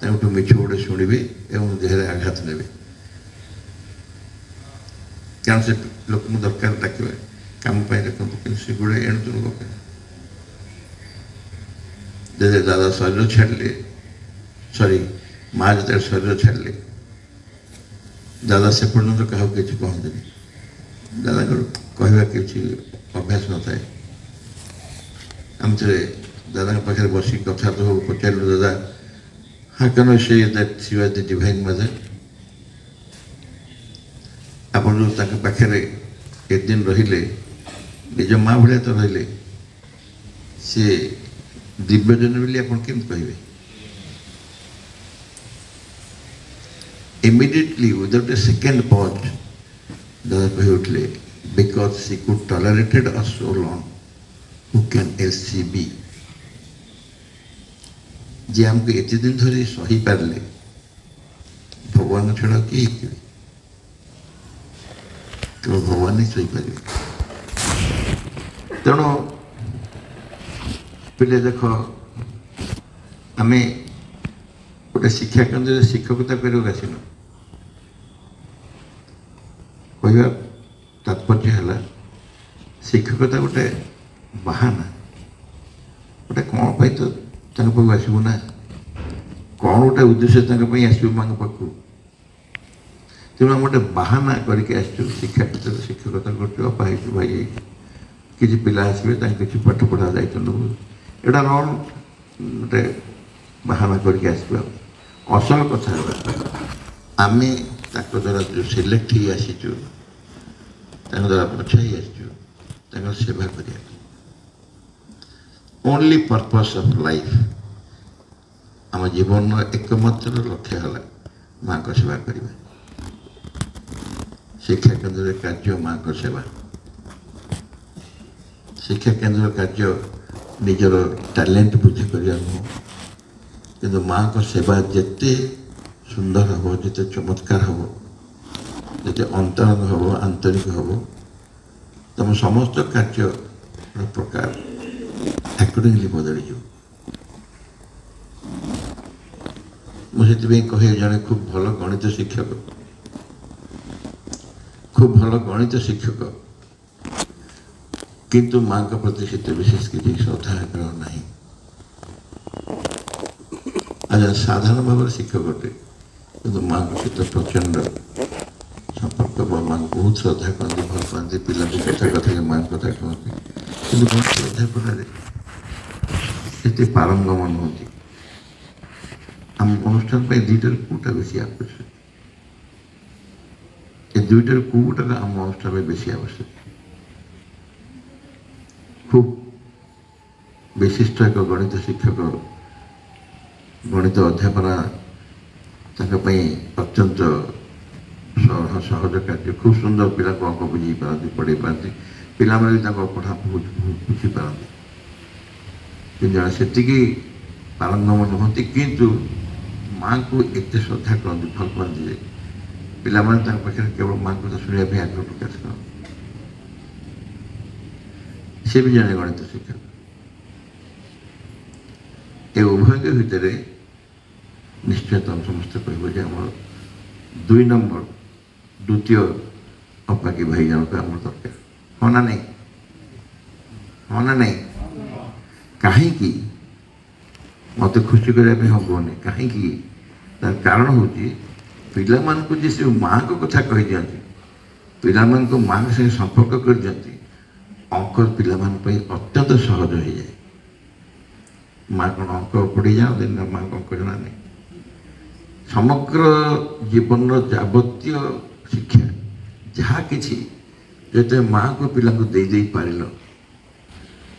ତାଙ୍କଠୁ ମିଛ ଗୋଟେ ଶୁଣିବେ ଏବଂ ଦେହରେ ଆଘାତ ନେବେ। କାରଣ ସେ ଲୋକଙ୍କୁ ଦରକାର ଡାକିବେ କାମ ପାଇଁ ଦେଖନ୍ତୁ, କିନ୍ତୁ ସେଗୁଡ଼ା ଏଣୁତେଣୁ ଲୋକ। ଯେତେବେଳେ ଦାଦା ଶରୀର ଛାଡ଼ିଲେ, ମା ଯେତେବେଳେ ଶରୀର ଛାଡ଼ିଲେ, ଦାଦା ସେ ପର୍ଯ୍ୟନ୍ତ କାହାକୁ କିଛି କହନ୍ତିନି। ଦାଦାଙ୍କର କହିବା କିଛି ଅଭ୍ୟାସ ନଥାଏ। ଆମେ ଥରେ ଦାଦାଙ୍କ ପାଖରେ ବସିକି କଥାବାର୍ତ୍ତା ହଉ, ପଚାରିଲୁ ଦାଦା how can I say that she was the divine mother? ଆପଣ ଯେଉଁ ତାଙ୍କ ପାଖରେ କେତେ ଦିନ ରହିଲେ, ନିଜ ମା ଭଳିଆ ତ ରହିଲେ, ସେ ଦିବ୍ୟଜନ ବୋଲି ଆପଣ କେମିତି କହିବେ? Immediately, without a second pause, ଦାଦା କହି ଉଠିଲେ, because she could tolerated us so long, who can else she be? ଯେ ଆମକୁ ଏତେ ଦିନ ଧରି ସହିପାରିଲେ, ଭଗବାନ ଛଡ଼ା କିଏ ହେଇଥିବେ? କେବଳ ଭଗବାନ ହିଁ ସହିପାରିବେ। ତେଣୁ ପିଲେ ଦେଖ, ଆମେ ଗୋଟେ ଶିକ୍ଷା କେନ୍ଦ୍ରରେ ଶିକ୍ଷକତା କରିବାକୁ ଆସିନୁ। କହିବା ତାତ୍ପର୍ଯ୍ୟ ହେଲା, ଶିକ୍ଷକତା ଗୋଟେ ବାହାନା। ଗୋଟେ କ'ଣ ପାଇଁ ତ ତାଙ୍କ ପାଖକୁ ଆସିବୁ ନା, କ'ଣ ଗୋଟେ ଉଦ୍ଦେଶ୍ୟ ତାଙ୍କ ପାଇଁ ଆସିବୁ ମାଙ୍କ ପାଖକୁ। ତେଣୁ ଆମେ ଗୋଟେ ବାହାନା କରିକି ଆସିଛୁ, ଶିକ୍ଷା କ୍ଷେତ୍ରରେ ଶିକ୍ଷକତା କରୁଛୁ, ଅପା ହେଇଛୁ, ଭାଇ ହେଇଛୁ, କିଛି ପିଲା ଆସିବେ, ତାଙ୍କୁ କିଛି ପାଠ ପଢ଼ା ଦାୟିତ୍ୱ ନେବୁ। ଏଇଟା କ'ଣ ଗୋଟେ ବାହାନା କରିକି ଆସିବୁ। ଅସଲ କଥା ହେଲା, ଆମେ ତାଙ୍କ ଦ୍ୱାରା ଯେଉଁ ସିଲେକ୍ଟ ହେଇ ଆସିଛୁ, ତାଙ୍କ ଦ୍ୱାରା ବଛା ହେଇ ଆସିଛୁ, ତାଙ୍କର ସେବା କରିବା। ଓନ୍ଲି ପର୍ପସ୍ ଅଫ୍ ଲାଇଫ୍, ଆମ ଜୀବନର ଏକମାତ୍ର ଲକ୍ଷ୍ୟ ହେଲା ମାଙ୍କ ସେବା କରିବା। ଶିକ୍ଷା କେନ୍ଦ୍ରରେ କାର୍ଯ୍ୟ ମାଙ୍କ ସେବା। ଶିକ୍ଷା କେନ୍ଦ୍ର କାର୍ଯ୍ୟ ନିଜର ଟ୍ୟାଲେଣ୍ଟ ବୃଦ୍ଧି କରିବା ନୁହଁ, କିନ୍ତୁ ମାଙ୍କ ସେବା ଯେତେ ସୁନ୍ଦର ହେବ, ଯେତେ ଚମତ୍କାର ହେବ, ଯେତେ ଅନ୍ତରଙ୍ଗ ହେବ, ଆନ୍ତରିକ ହେବ, ତୁମ ସମସ୍ତ କାର୍ଯ୍ୟର ପ୍ରକାର ଆକର୍ଡିଙ୍ଗଲି ବଦଳିଯିବ। ମୁଁ ସେଥିପାଇଁ କହେ, ଜଣେ ଖୁବ୍ ଭଲ ଗଣିତ ଶିକ୍ଷକ, ଖୁବ୍ ଭଲ ଗଣିତ ଶିକ୍ଷକ, କିନ୍ତୁ ମାଙ୍କ ପ୍ରତି ସେତେ ବିଶେଷ କିଛି ଶ୍ରଦ୍ଧା ଆଗ୍ରହ ନାହିଁ। ଆଚ୍ଛା, ସାଧାରଣ ଭାବରେ ଶିକ୍ଷକ ଅଟେ, କିନ୍ତୁ ମାଙ୍କ ସହିତ ପ୍ରଚଣ୍ଡ ସମ୍ପର୍କ, ମାଙ୍କୁ ବହୁତ ଶ୍ରଦ୍ଧା କରନ୍ତି, ଭଲ ପାଆନ୍ତି, ପିଲାଙ୍କୁ କଥାରେ ମାଙ୍କ କଥା କହନ୍ତି, କିନ୍ତୁ ବହୁତ ଅଧ୍ୟାପନାରେ ଏତେ ପାରଙ୍ଗମ ନୁହନ୍ତି। ଆମ ଅନୁଷ୍ଠାନ ପାଇଁ ଦୁଇଟାରୁ କେଉଁଟା ବେଶୀ ଆବଶ୍ୟକ? ଏ ଦୁଇଟାରୁ କେଉଁଟାକୁ ଆମ ଅନୁଷ୍ଠାନ ପାଇଁ ବେଶୀ ଆବଶ୍ୟକ? ଖୁବ୍ ବିଶିଷ୍ଟ ଏକ ଗଣିତ ଶିକ୍ଷକ, ଗଣିତ ଅଧ୍ୟାପନା ତାଙ୍କ ପାଇଁ ଅତ୍ୟନ୍ତ ସହଜ କାର୍ଯ୍ୟ। ଖୁବ୍ ସୁନ୍ଦର ପିଲାଙ୍କୁ ଅଙ୍କ ବୁଝେଇ ପାରନ୍ତି, ପଢ଼େଇ ପାରନ୍ତି, ପିଲାମାନେ ବି ତାଙ୍କ ପଢ଼ା ବୁଝିପାରନ୍ତି। କିନ୍ତୁ ଜଣେ ସେତିକି ପାରଙ୍ଗମ ନୁହନ୍ତି, କିନ୍ତୁ ମାଙ୍କୁ ଏତେ ଶ୍ରଦ୍ଧା କରନ୍ତି, ଭଲ ପାଆନ୍ତି ଯେ ପିଲାମାନେ ତାଙ୍କ ପାଖରେ କେବଳ ମାଙ୍କ କଥା ଶୁଣିବା ପାଇଁ ଆଗ୍ରହ ପ୍ରକାଶ କରନ୍ତି। ସେ ବି ଜଣେ ଗଣିତ ଶିକ୍ଷକ। ଏ ଉଭୟଙ୍କ ଭିତରେ ନିଶ୍ଚୟ ତମେ ସମସ୍ତେ କହିବ ଯେ ଆମର 2 ନମ୍ବର ଦ୍ୱିତୀୟ ଅପାକି ଭାଇ ଜଣକ ଆମର ଦରକାର। ହଁ ନା ନାହିଁ? ହଁ ନା ନାହିଁ? କାହିଁକି ମୋତେ ଖୁସି କରିବା ପାଇଁ ହବନି? କାହିଁକି? ତାର କାରଣ ହେଉଛି, ପିଲାମାନଙ୍କୁ ଯେ ସେ ମାଙ୍କ କଥା କହିଦିଅନ୍ତି, ପିଲାମାନଙ୍କୁ ମାଙ୍କ ସାଙ୍ଗେ ସମ୍ପର୍କ କରିଦିଅନ୍ତି, ଅଙ୍କ ପିଲାମାନଙ୍କ ପାଇଁ ଅତ୍ୟନ୍ତ ସହଜ ହୋଇଯାଏ। ମା କ'ଣ ଅଙ୍କ ପଢ଼ି ଯାଆନ୍ତି ନା ମାଙ୍କ ଅଙ୍କ ଜଣା ନାହିଁ? ସମଗ୍ର ଜୀବନର ଯାବତୀୟ ଶିକ୍ଷା ଯାହା କିଛି ଯେତେବେଳେ ମାଙ୍କୁ ପିଲାଙ୍କୁ ଦେଇପାରିଲ,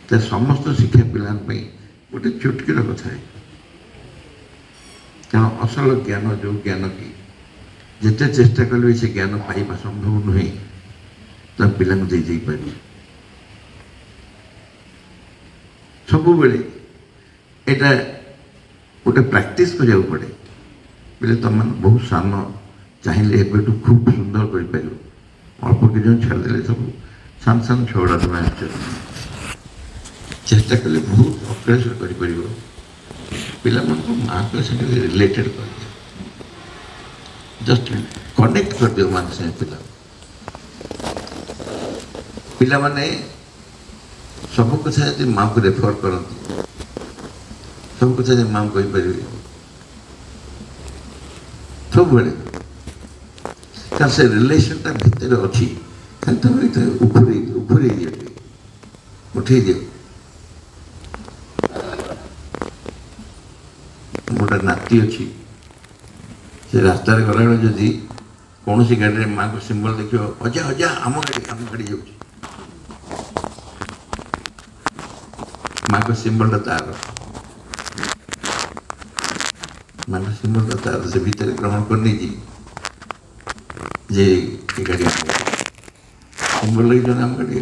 ତା ସମସ୍ତ ଶିକ୍ଷା ପିଲାଙ୍କ ପାଇଁ ଗୋଟେ ଚୁଟକିର କଥା। କାରଣ ଅସଲ ଜ୍ଞାନ ଯେଉଁ ଜ୍ଞାନ କି ଯେତେ ଚେଷ୍ଟା କଲେ ବି ସେ ଜ୍ଞାନ ପାଇବା ସମ୍ଭବ ନୁହେଁ, ତା ପିଲାଙ୍କୁ ଦେଇପାରିବ। ସବୁବେଳେ ଏଇଟା ଗୋଟେ ପ୍ରାକ୍ଟିସ୍ କରିବାକୁ ପଡ଼େ। ବୋଲେ ତୁମମାନେ ବହୁତ ସାନ ଚାହିଁଲେ ଏବେଠୁ ଖୁବ୍ ସୁନ୍ଦର କରିପାରିବ। ଅଳ୍ପ କିଛି ଜଣ ଛାଡ଼ିଦେଲେ ସବୁ ସାନ ସାନ ଛଅଟା ତୁମେ ଚେଷ୍ଟା କଲେ ବହୁତ ଅକ୍ଳାସ କରିପାରିବ। ପିଲାମାନଙ୍କୁ ମାଆଙ୍କ ସାଙ୍ଗରେ ରିଲେଟେଡ୍ କରିଦିଅ, ଜଷ୍ଟ କନେକ୍ଟ କରିଦିଅ ମାଆଙ୍କ ସାଙ୍ଗେ ପିଲାମାନେ ସବୁ କଥା ଯଦି ମାଆକୁ ରେଫର କରନ୍ତି, ସବୁ କଥା ଯଦି ମାଆକୁ କହିପାରିବେ ସବୁବେଳେ, କାରଣ ସେ ରିଲେସନଟା ଭିତରେ ଅଛି, ଖାଲି ତମେ ଉଫୁରେଇ ଦିଅ, ଉଠେଇ ଦିଅ। ଗୋଟେ ନାତି ଅଛି, ସେ ରାସ୍ତାରେ ଗଲାବେଳେ ଯଦି କୌଣସି ଗାଡ଼ିରେ ମାଆଙ୍କ ସିମ୍ବଲ ଦେଖିବ, ଅଜା ଅଜା ଆମ ଗାଡ଼ି ଯାଉଛି, ମାଆଙ୍କ ସିମ୍ବଲଟା ତାର, ମାଆଙ୍କ ସିମ୍ବଲଟା ତାର, ସେ ଭିତରେ ଗ୍ରହଣ କରିନେଇଛି ଯେ ଏ ଗାଡ଼ି ସିମ୍ବଲ ଲାଗିଛନ୍ତି ଆମ ଗାଡ଼ି।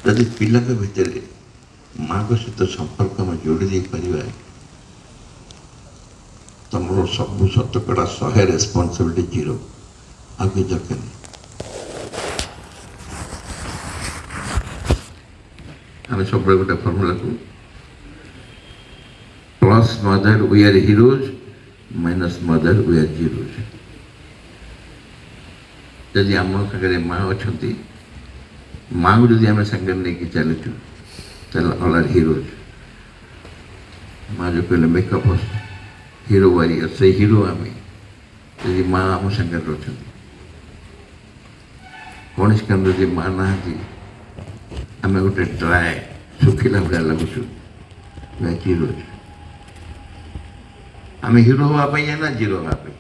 ଯଦି ପିଲାଙ୍କ ଭିତରେ ମାଆଙ୍କ ସହିତ ସମ୍ପର୍କ ଆମେ ଯୋଡ଼ି ଦେଇପାରିବା, ତମର ସବୁ ଶତକଡ଼ା 100 ରେସ୍ପନ୍ସିବିଲିଟି 0, ଆଉ କିଛି ଦରକାର ନାହିଁ। ଆମେ ସବୁବେଳେ ଗୋଟେ ଫର୍ମୁଲାକୁ plus mother we are heroes minus mother we are zeros. यदि आम सागर माँ अच्छा माँ को जब आम सागर नहीं चलुचु ऑल आर हिरोज। माँ जो कहले मेकअप हिरो वारियर से हिरो आम यदि माँ आम सागर अच्छा कौन काम जब माँ ना आम गोटे ड्राए सुखिला भाया लगुचु जीरोज। आम हिरो हाँपाई ना जीरो हाँपाई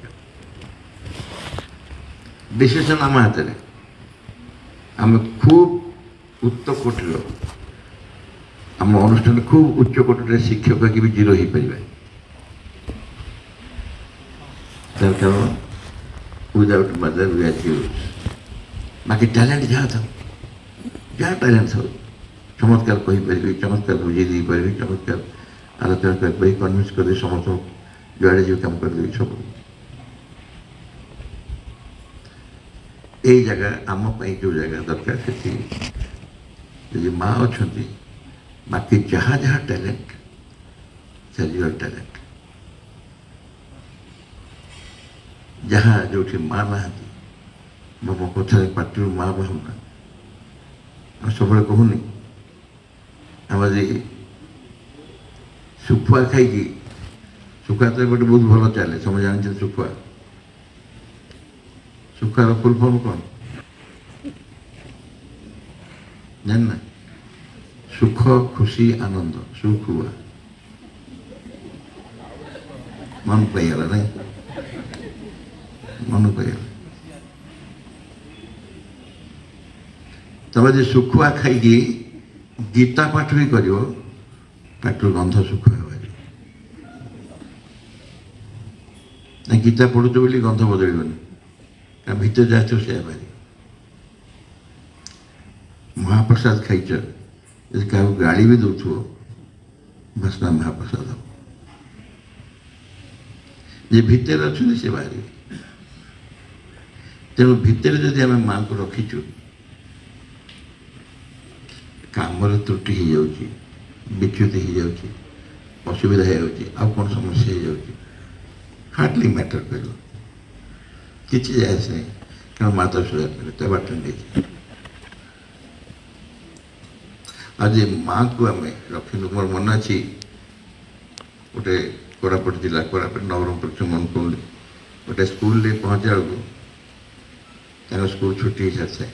डिसीजन आम हाथ में। आम खूब उच्च कोटर आम अनुष्ठान खूब उच्च कोटर शिक्षक कि भी जीरो हो पार तार कारण without mother we are zero. बाकी टैलेंट जहाँ था जहाँ टैलेंट था चमत्कार कहीपर चमत्कार बुझे पारि चमत्कार आलोचना कर कन्विन्स कर समस्त जुआड़े जो काम कर सब यही जगह आमपाई जो जगह दरकार से माँ अच्छा बाकी जहाँ जहाँ टैलेंट से टैलेंट जहाँ जो माँ ना मो कथा पार्टी माँ बाहना सब कहूनी आम शुखुआ खाई शुखुआ तो गोटे बहुत भल चले सब जानते शुखुआ शुखुआर फुल फॉर्म कौन जानना सुख खुशी आनंद सुखुआ मन पाइगला ना मन पाइगला तब जो शुखुआ खाई गीता पाठ भी कर पाठ गंध शुखुआ ना गीता पढ़ुच बोली गंध बदलनी क्या भीतर जाच से बारी महाप्रसाद खाइच यदि क्या गाड़ी भी दौथ भसना महाप्रसाद हम जे भितर अच्छे से बाहर तेणु भितर जदि आम माँ को रखीचु काम त्रुटि हो जाऊँगी विच्युत हो जाऊँगी असुविधा हो कौन समस्या हो जाऊँगी हार्डली मैटर कर किसी जाए नहीं कारण माता सुधा बाट नहीं आज माँ को आम रखी मोर मन अच्छी गोटे कोरापुट जिला कोरापुट नवरंगपुर मनकुंड गोटे स्कूल पहुँचा बेलू स्कूल छुट्टी हो सारी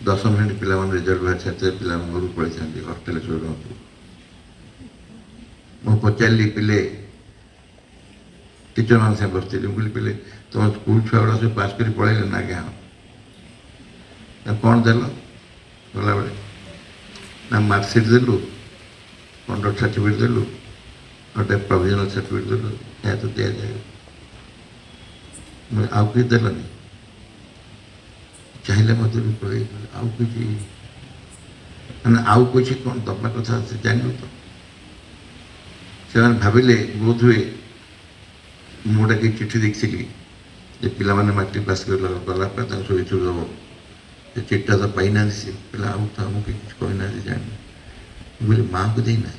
10 मिनट पिला रिजल्ट बाहर छाते पिला घर पड़े था हस्टेल शो मु पचारि पिले टीचर मान साथ बस बोली पिले तुम स्कूल छुआ गुड़ा सब पास कर पढ़े ना क्या हाँ कौन देल गला बेले ना मार्कसीट देलु कंडक्ट सर्टिफिकेट देलु गोटे प्रोविजनल सर्टिफिकेट देलु या तो दि जाए आउ कि देलनि चाहिए मत भी पड़े आउ कि आउ कुछ कौन दबा कथा से जानू तो से भाविले बोध हुए मुझे कि चिठी देखी पिला मैंने मैट्रिक पास गलापर सब दब चिठा तो पाई ना पिला आउ तो आमको किसी कहना जान बोले माँ को देना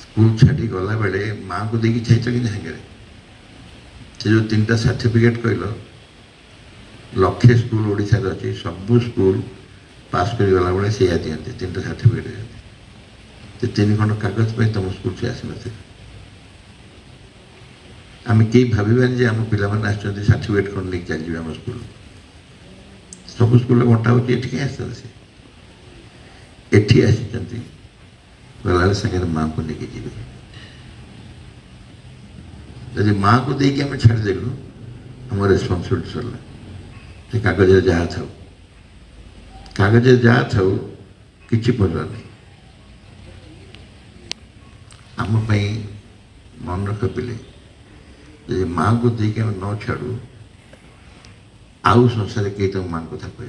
स्कूल छाड़ी गला बेले माँ को देकी छाइच कि सागर से जो 3टा सर्टिफिकेट कहल लक्षे स्कूल ओडिशा अच्छी सबू स्कूल पास कर गला बेले से दिखते 3टा सर्टिफिकेट दिखते 3 खंड कागज पे तुम स्कूल से आसी ना आम कई भावानी जे आम पिला सर्टिफिकेट खंड नहीं चल आम स्कूल सब स्कूल बंटा हो एठी आसी गला सागर माँ को लेके जी जब माँ को देकी आम छाड़देलु आम रेस्पन्सिबिलिटी सरला से कागज जहाँ था कागज जहाँ था कि पड़ला नहीं आम मन रख पिले जब माँ को देकी आम न छाड़ू आउ संसार कई तुम माँ कथा कह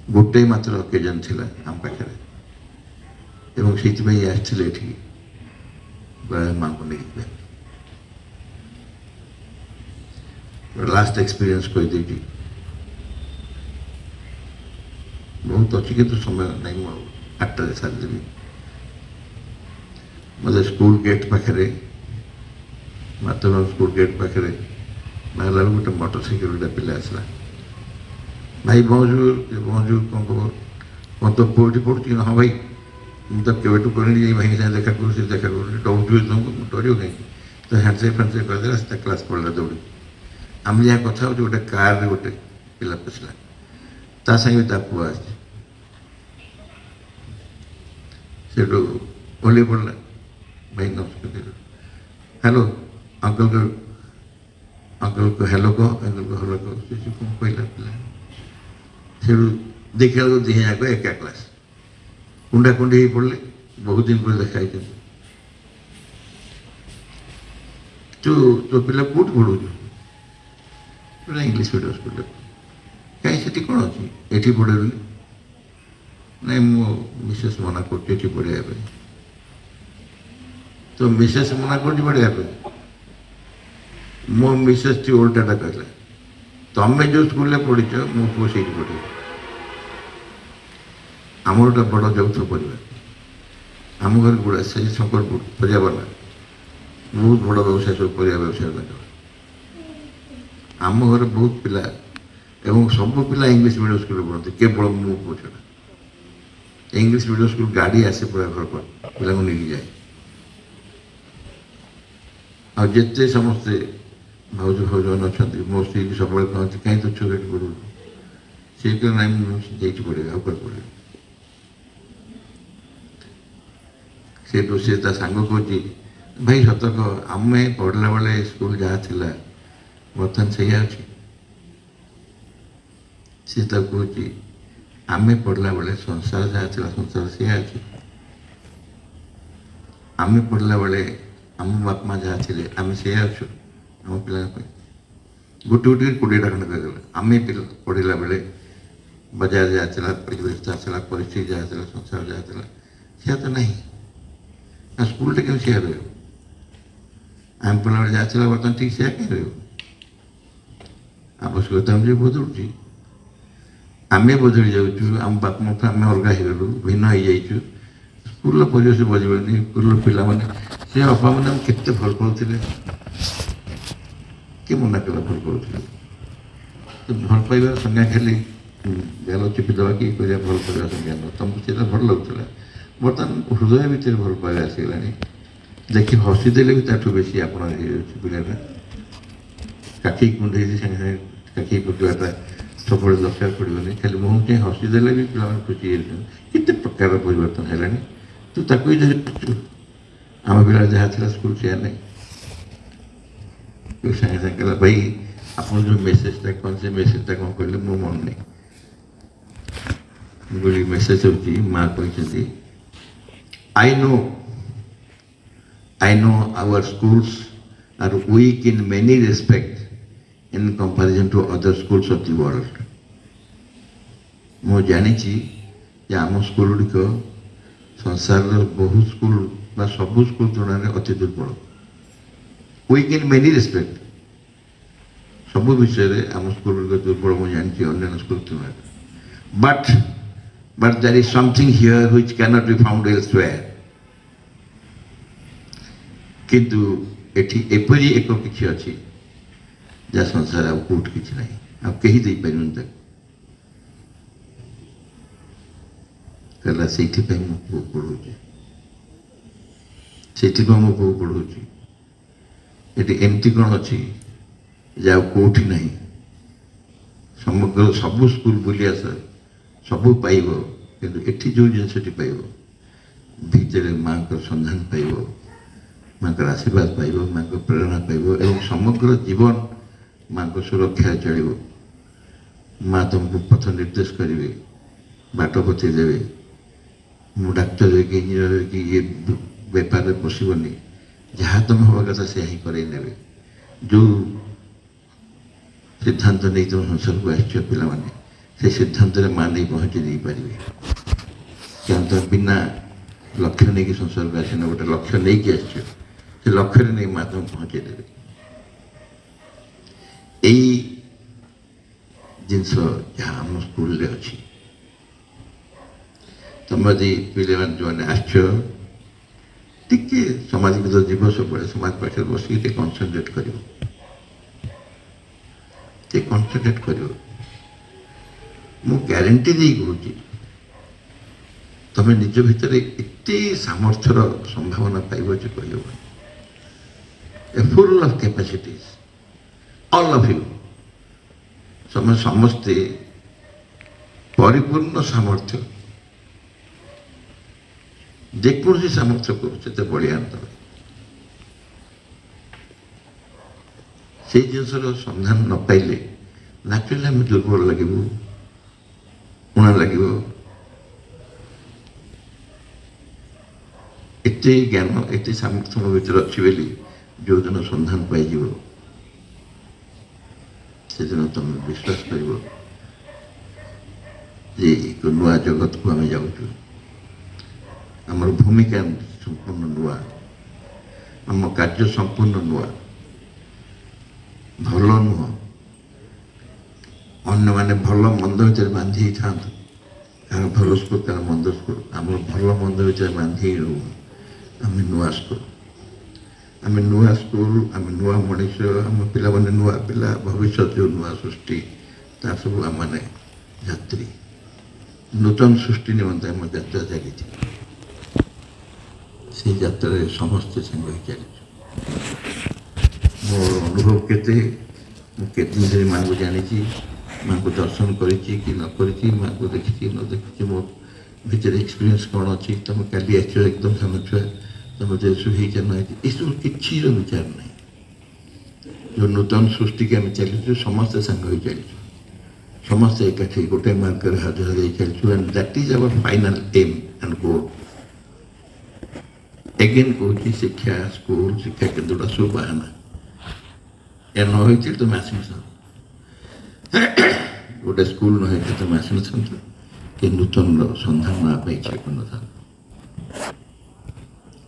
गोटे मात्र अकेजन थिला आम पाखे एवं से आसते माँ को लेकिन लास्ट एक्सपीरियंस कहीदे बहुत अच्छी कि समय नहीं 8टा सारिदेवी मतलब स्कूल गेट पाखे मातृ स्कूल गेट पाखे बाहर गोटे मोटरसाइकेल गोटे पिला आसला भाई bonjour कौन खबर कौन तो पोटी पढ़ुची हाँ भाई मुझे केवेटू करनी भाई साथ देखा करूँ देखा करूँ डरू तुमको डर कहीं तो हैंडसेक फैंडसेक करदेला से क्लास पढ़ला दौड़ी आम जहाँ कथा हो गोटे कार गोटे पिला पशला ता संगे ता पुआ से ओल्हे पड़ला भाई नमस्कार हेलो अंकल को हेलो कह अंकल को हेलो कह कौन कहला पिला से देखा दिहे जाक एका क्लास कुंडा कुंडी हो पड़े बहुत दिन पर देखा तो पिला कौट पढ़ू बोला इंग्लिश मीडियम स्कूल कहीं से कौन अच्छी ये पढ़े ना मो मिसेस मना कर पढ़ाई तो मिसेस मना कर पढ़ाई मो मिसेस टी उल्टाटा कहला तुम्हें जो स्कूल पढ़ी मो पु से पढ़े आमर गोटे बड़ यौथ परिवार आम घर गुड़ा से शंकरपुर परिवाना बहुत बड़ व्यवसाय सब परिया व्यवसाय आम घर बहुत पिला एवं सब पिला इंग्लिश मीडियम स्कूल पढ़ते केवल मो पुओ छड़ा इंग्लिश मीडियम स्कूल गाड़ी आसे पूरा घर पर पिला नहीं जाए आते समस्ते भाज भाज अच्छा मो स्त्री सब कहते कहीं तो छुआ पढ़ू सी कह ना पढ़े आगे पढ़े से सांग कह भाई सत कह आम पढ़ला बेले स्कूल जहाँ थी बर्तमान से सी कह आम पढ़ला बेले संसार जहाँ थी संसार से अच्छी आम पढ़ला बेले आम बाप माँ जहाँ थे आम से अच्छु आम पिला गोटे गोटे 20टा खंड कहला आम पढ़ला बेले बाजार जहाँ चला परिवेश जहाँ चला परिस्थिति जहाँ चला संसार जहाँ चला सी तो नहीं स्कूल कहीं से रही आम पढ़ला बेले जहाँ चला बर्तमान ठीक से कहीं रही आवश्यकता अनुसार बदलुची आम बदली जाऊँ आम बाप माँ आम अलग हो भिन्न हो जाइए स्कूल परिवेश बजबनी स्कूल पिला से बापा मैंने केते भल पाते किए मना कला भल पाते तो भल पाइबा संज्ञा खाली गाल चिपी देवा कि भल पाइबा संज्ञा न तुमको से भल लगुला बर्तमान हृदय भितर भल पाइबा आसगला देखिए हसीदेले भी ताठू बेसी आप पिलाटा काखी कुंडे सागे सागे काखी कुटाटा सब दरकार पड़ोनी खाली मुँह चाहे हसीदेले भी पिला खुशी केते प्रकार परिवर्तन है तू ताकू आम पिला जहाँ थी स्कूल से नहीं सागे सागे कहला भाई आप जो मेसेजटा कौन से मेसेजटा कौन कहले मो मन नहीं बोली मेसेज होती माँ कहते I know our schools are weak in many respects in comparison to other schools of the world. मो जानी आम स्कूल गुड़िक संसार बहुत स्कूल सबू स्कूल तुलन अति दुर्बल वीक इन मेनी रेस्पेक्ट सब विषय आम स्कूल गुड़िक दुर्बल मुझे जानी अन्य स्कूल तुलन but there is something here which cannot be found elsewhere. किंतु एठी एपरी एक किछि अछि जा संसार अब कोट किछि नाही अब कहि दे परिन तक कला सेठी पे मु पढुछि सेठी पे मु पढुछि एठी एमती कोन अछि जा कोठी नाही समग्र सब स्कूल बुलिया सर सब पाइबो किंतु एठी जो जिनसटी पाइबो भीतर मां को संधान पाइबो मां का आशीर्वाद पाइबो मां को प्रेरणा पाइबो एवं समग्र जीवन मां को सुरक्षा चलिबो मां तुमको पथ निर्देश करिवे बाट बते देवे मु डाक्टर कि इंजीनियर कि ये व्यापार में पशिबनी जहाँ तुम हवा कथा से ही करे नेबे जो सिद्धांत नहीं तुम संसार को आश्चर्य पिला माने से सिद्धांत रे मान नहीं पहुंची नहीं पारिबे क्या तो बिना लक्ष्य नहीं कि संसार को आसे गोटे लक्ष्य नहीं कि आश्चर्य से लक्ष्य नहीं मां तुम पहुंचे देवे यही जिनस जहाँ आम स्कूल रे अच्छी तुम यदि पिले मान जो आश्चर्य टिके समाज को जीव सब समाज पाखे बस कनसनट्रेट कर कनसनट्रेट कर मु ग्यारंटी दे कहूँ तुम निज भितर एत सामर्थ्यर संभावना पाइब जे कह full of capacities all of you समस्ते परिपूर्ण सामर्थ्य जेकोसी सामर्थ्य को बढ़िया अंतर से जिनसर संधान न पाइले नाचुराली आम दुर्बल लगे उणा लगे एत ज्ञान एत सामर्थ्य मो भर अच्छी बोली जो दिन संधान पाइज से दिन तुम विश्वास कर एक नुआ जगत को आम जाऊँ आमर भूमिका संपूर्ण नुआ आम कार्य संपूर्ण नुआ भल नुह अन्य माने भल मंद भर बांधि था कह भल स्कूल कह मंद स्कूल आम भल मंद भर बांधि रू आम नुआ स्कूल आम नुआ स्कूल आम नुआ मनीष आम पिला माने नुआ पिला भविष्य जो नुआ सृष्टि ता सब आम माने यात्री नूतन सृष्टि निमंते आम यात्रा चली से यात्रा समस्ते संग चली मोर अनुभव केते दिन धरी माँ को जानी माँ को दर्शन करी न करी माँ को देखी न देखी मो भीतर एक्सपीरियंस कौन अच्छी तुम काली आस एकदम सान छुआ तुम सुही ये सब किसी विचार ना जो नूतन सृष्टि के आम चलु समस्ते सांग हो चलु समस्ते एकाठी गोटे मार्ग हाजर हो चलु and that is our final aim and goal again कहूँ शिक्षा स्कूल शिक्षा केन्द्र सब बाहाना या न तुम आस गोटे स्कूल न तुम आस कि नूतन संधान ना इच्छा कर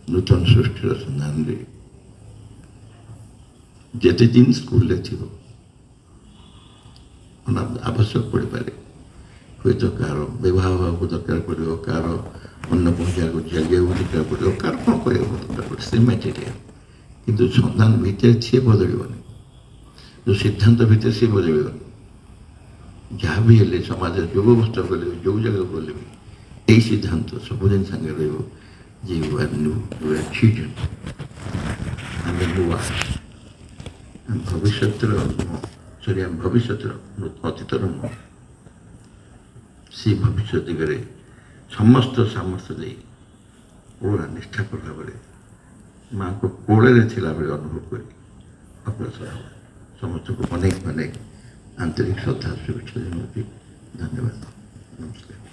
नूतन सृष्टि संधान जिते दिन स्कूल थी आवश्यक पड़ पारे हूँ तो कार विवाह को दरकार पड़ो कार अन्न पहुँचा को जलिया दरकार पड़ो कार कौन कर दरकार पड़े से मटेरियल किंतु संधान भितर सी बदलनी जो सिद्धांत भितर सी बदलनी जहाँ भी हेले समाज जो व्यवस्था कले जो जगह गले भी यही सिद्धांत सबुदिन सांगे रही you are new you are children आम नुआ आम भविष्य सॉरी आम भविष्य अतीतर नुह से भविष्य दिगरे समस्त सामर्थ्य दे पूरा निष्ठापर भाव माँ को कोड़े थिला बेले अनुभव कर अग्रसर समस्त को अनेक अनेक आंतरिक श्रद्धा शुभेच्छा धन्यवाद नमस्कार।